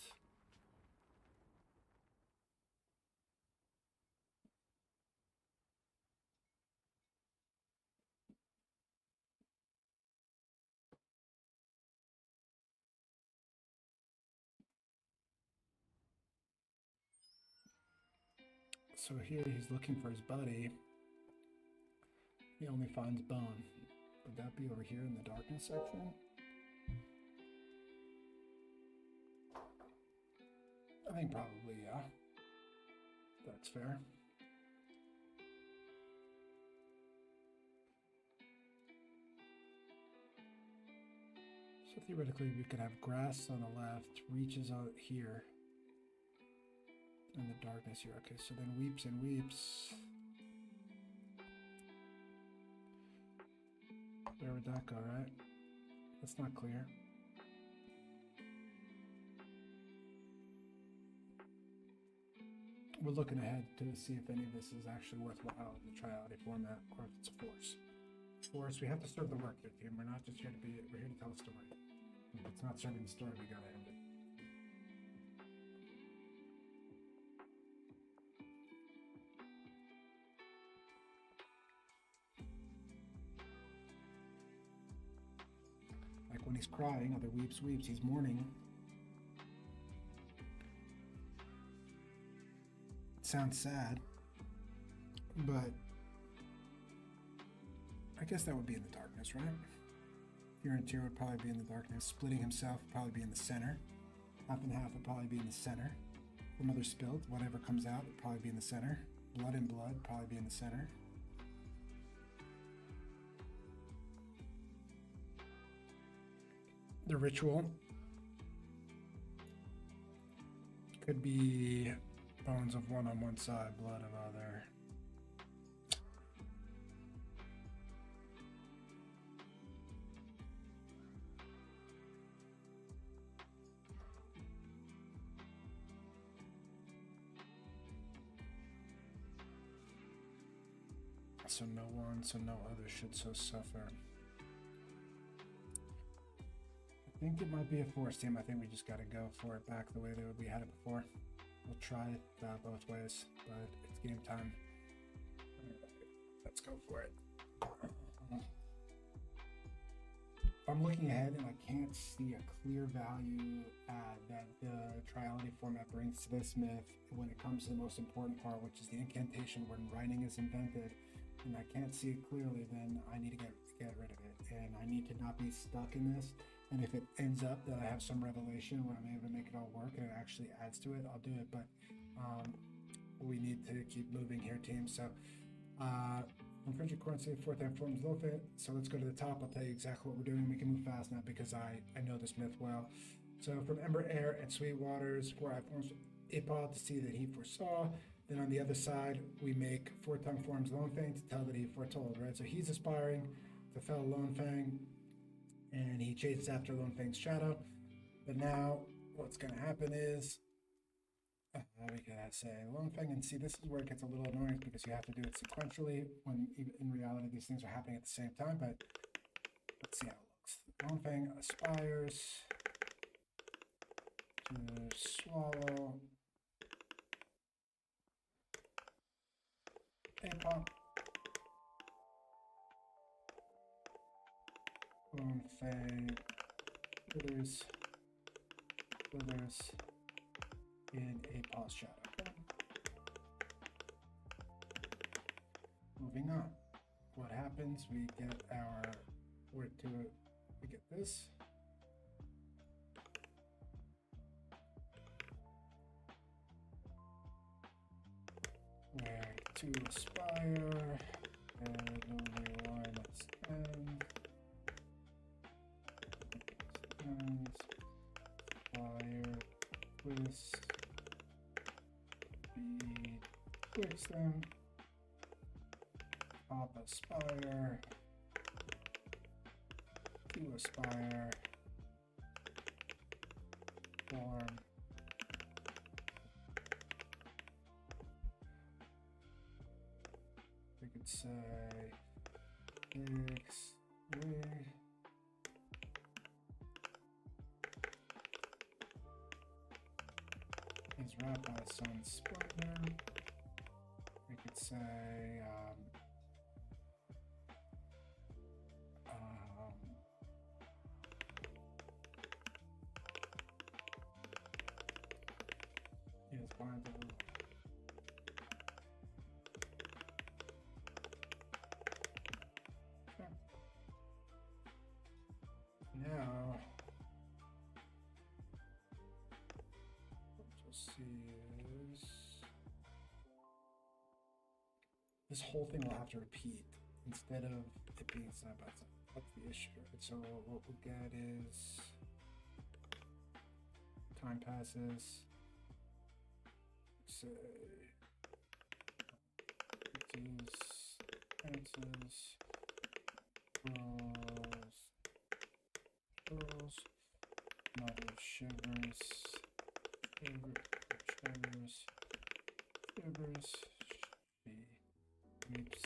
So here he's looking for his buddy. He only finds bone. Would that be over here in the darkness section? I think probably, yeah. That's fair. So theoretically we could have grass on the left, reaches out here, and the darkness here. Okay, so then weeps and weeps. Where would that go, right? That's not clear. We're looking ahead to see if any of this is actually worthwhile in the triality format, or if it's a force. Force, we have to serve the work here, team. We're not just here to we're here to tell a story. If it's not serving the story, we gotta end it. Like when he's crying, other weeps, weeps, he's mourning. It sounds sad, but I guess that would be in the darkness, right? Here and Tyr would probably be in the darkness. Splitting himself would probably be in the center. Half and half would probably be in the center. For Mother Spilled, whatever comes out would probably be in the center. Blood and blood probably be in the center. The ritual could be bones of one on one side, blood of other. So no one, so no other should so suffer. I think it might be a force team. I think we just got to go for it back the way that we had it before. We'll try it both ways, but it's game time. Let's go for it. I'm looking ahead and I can't see a clear value that the triality format brings to this myth when it comes to the most important part, which is the incantation when writing is invented, and I can't see it clearly, then I need to get rid of it, and I need to not be stuck in this. And if it ends up that I have some revelation where I'm able to make it all work and it actually adds to it, I'll do it. But we need to keep moving here, team. So from frigid currency, fourth time forms low fit. So let's go to the top. I'll tell you exactly what we're doing. We can move fast now because I know this myth well. So from Ember Air and Sweet Waters, where I forms Apod to see that he foresaw. Then on the other side, we make fourth time forms Lone Fang to tell that he foretold, right? So he's aspiring to fell Lone Fang, and he chases after Lone Fang's shadow. But now what's going to happen is we gotta say Lone Fang, and see this is where it gets a little annoying because you have to do it sequentially when in reality these things are happening at the same time. But let's see how it looks. Lone Fang aspires to swallow a pop. Lone Fang withers in a pause shadow. Moving on. What happens? We get our we get this. Where to aspire and only one spend. Aspire twist. Twix them, pop aspire, to aspire, form, we could say X, wig, is wrapped by sun splendor. We could say is bindable. Okay. Now what you'll see is this whole thing will have to repeat instead of it being side by side. That's the issue. So what we'll get is time passes. Say answers, girls, mother shivers, shivers, she weeps.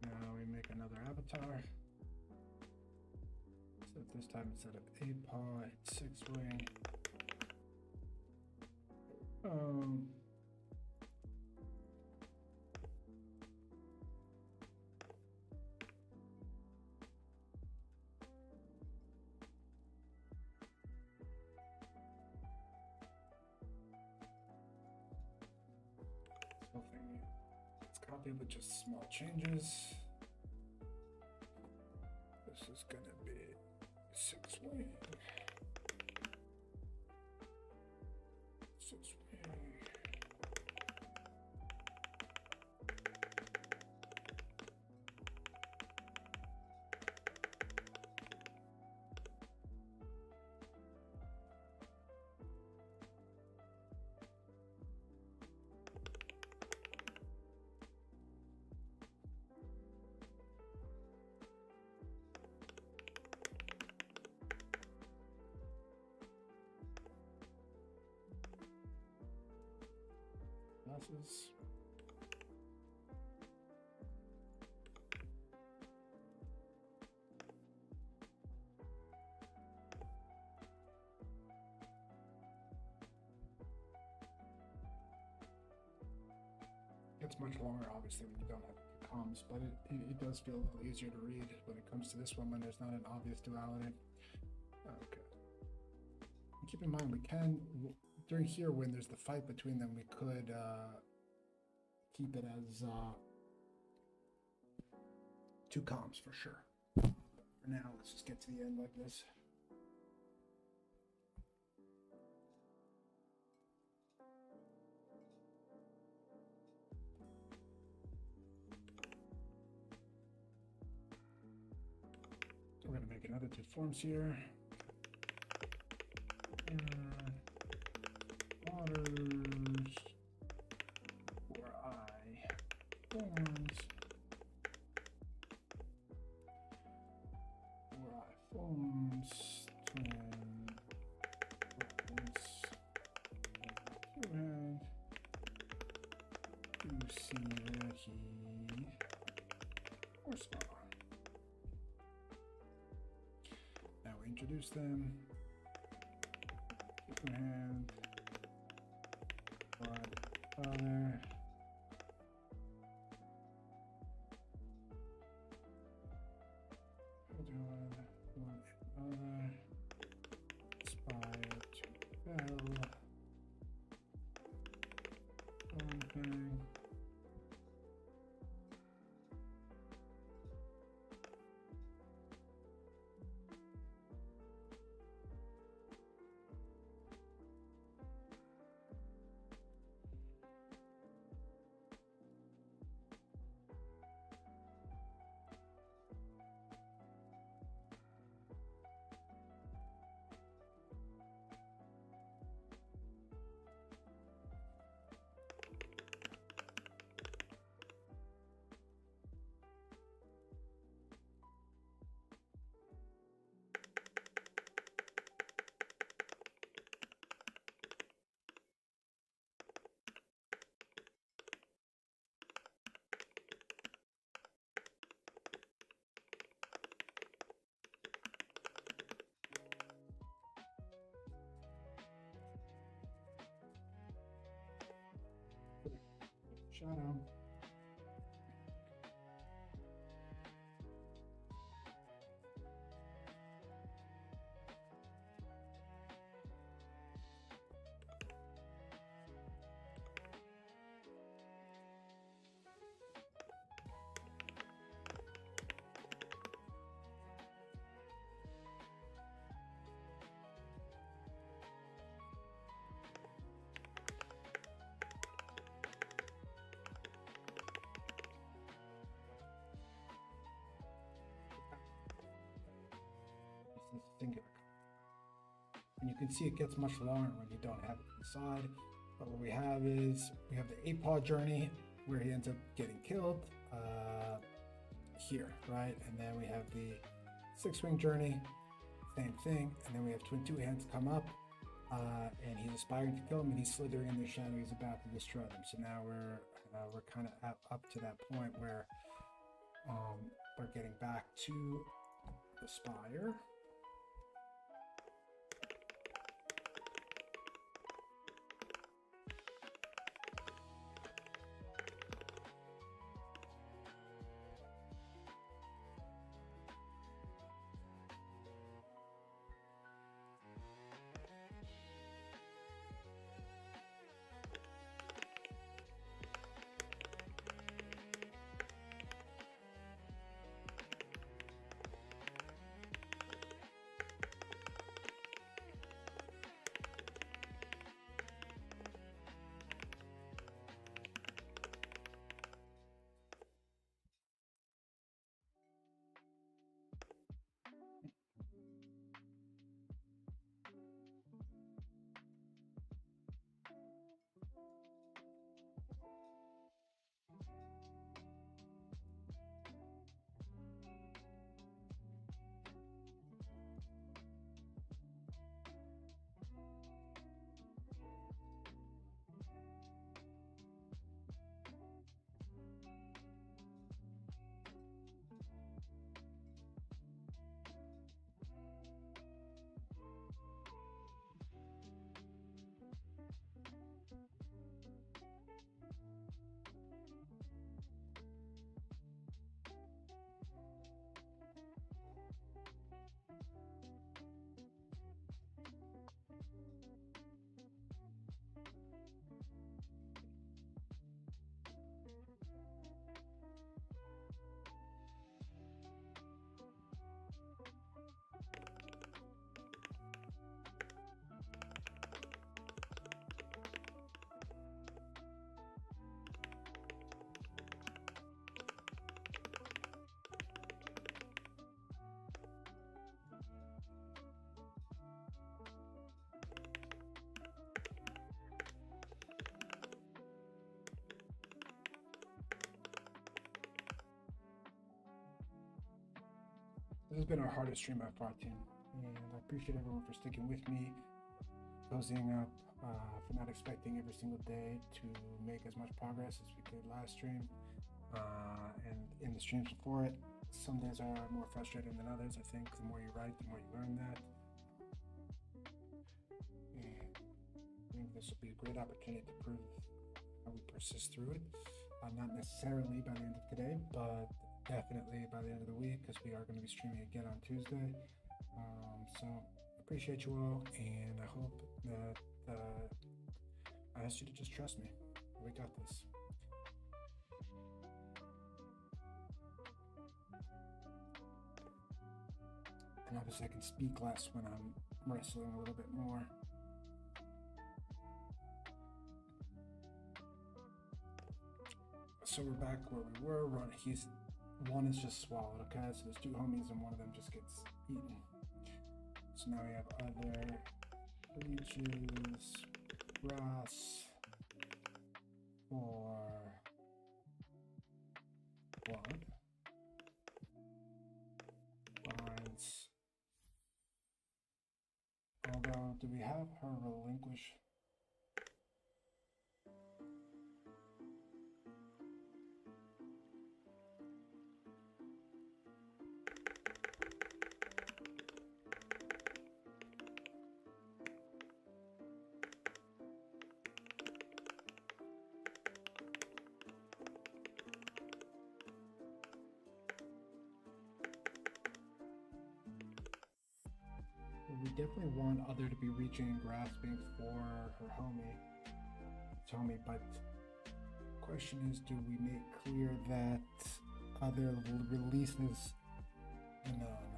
Now we make another avatar. So this time instead of a paw, it's 6-wing. Something it's copied with just small changes. This is gonna be 6-wing. 6-wing. classes. It's much longer, obviously, when you don't have comms, but it does feel a little easier to read when it comes to this one when there's not an obvious duality. Okay. Keep in mind, we can, during here, when there's the fight between them, we could keep it as 2 comms for sure. For now, let's just get to the end like this. We're going to make another 2 forms here. Waters for I forms. For I forms. To see that he horsepower. Now we introduce them. Different hand. Father. One other. Aspire to bell. Something. Shadow. Singular. And you can see it gets much longer when you don't have it inside. But what we have is we have the 8-paw journey where he ends up getting killed here, right? And then we have the 6-wing journey, same thing. And then we have Twin 2 Hands come up and he's aspiring to kill him and he's slithering in the shadow. He's about to destroy them. So now we're kind of up to that point where we're getting back to the spire. has been our hardest stream by far, team, and I appreciate everyone for sticking with me, cozying up, for not expecting every single day to make as much progress as we could last stream, and in the streams before it. Some days are more frustrating than others. I think the more you write, the more you learn that. And I think this will be a great opportunity to prove how we persist through it. Not necessarily by the end of today, but definitely by the end of the week, because we are going to be streaming again on Tuesday. So appreciate you all, and I hope that I asked you to just trust me. We got this. And obviously I can speak less when I'm wrestling a little bit more. So we're back where we were. One is just swallowed, okay? So there's two homies and one of them just gets eaten. So now we have other leeches, grass, for one. Finds. Although, do we have her relinquish? We definitely want Other to be reaching and grasping for her homie, but the question is, do we make clear that Other releases the known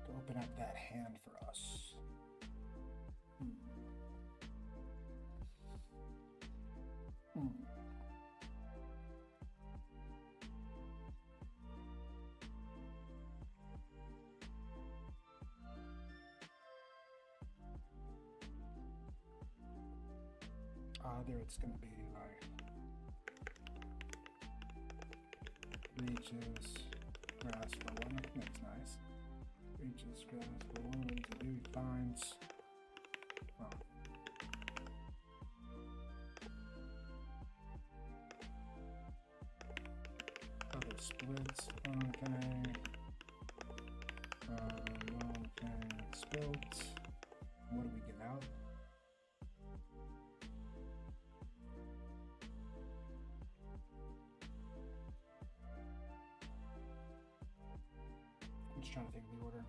to open up that hand for us? There it's going to be like reaches, grasp for one. That's nice. Reaches, grasp for one. What does he do? He finds. Oh. Other splits. Okay. Split. What do we get out? I'm just trying to think of the order.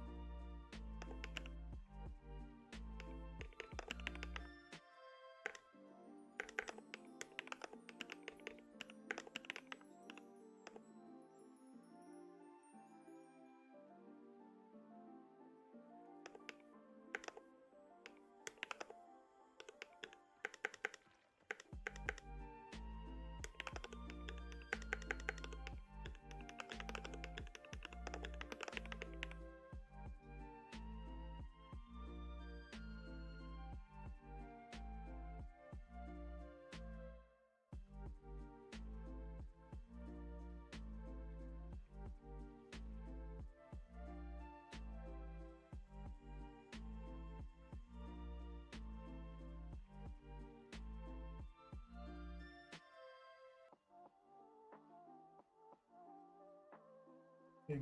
I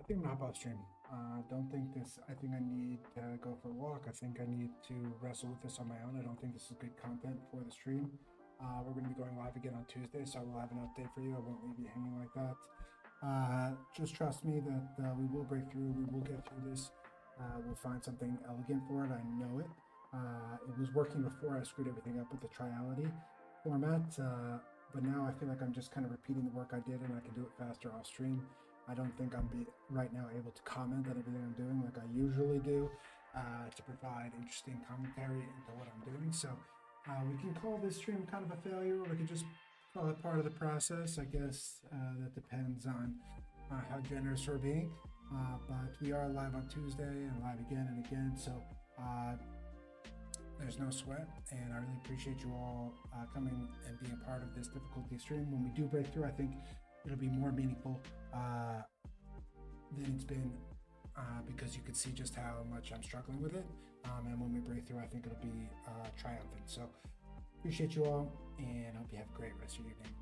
think I'm gonna hop off stream. Don't think this. I think I need to go for a walk. I think I need to wrestle with this on my own. I don't think this is good content for the stream. We're gonna be going live again on Tuesday, so I will have an update for you. I won't leave you hanging like that. Just trust me that we will break through. We will get through this. We'll find something elegant for it. I know it. It was working before I screwed everything up with the triality format. But now I feel like I'm just kind of repeating the work I did, and I can do it faster off stream. I don't think I'm right now able to comment on everything I'm doing like I usually do, to provide interesting commentary into what I'm doing. So we can call this stream kind of a failure, or we can just call it part of the process. I guess that depends on how generous we're being. But we are live on Tuesday and live again and again. So there's no sweat, and I really appreciate you all coming and being a part of this difficulty stream. When we do break through, I think it'll be more meaningful then it's been because you could see just how much I'm struggling with it. And when we break through, I think it'll be triumphant. So appreciate you all, and hope you have a great rest of your evening.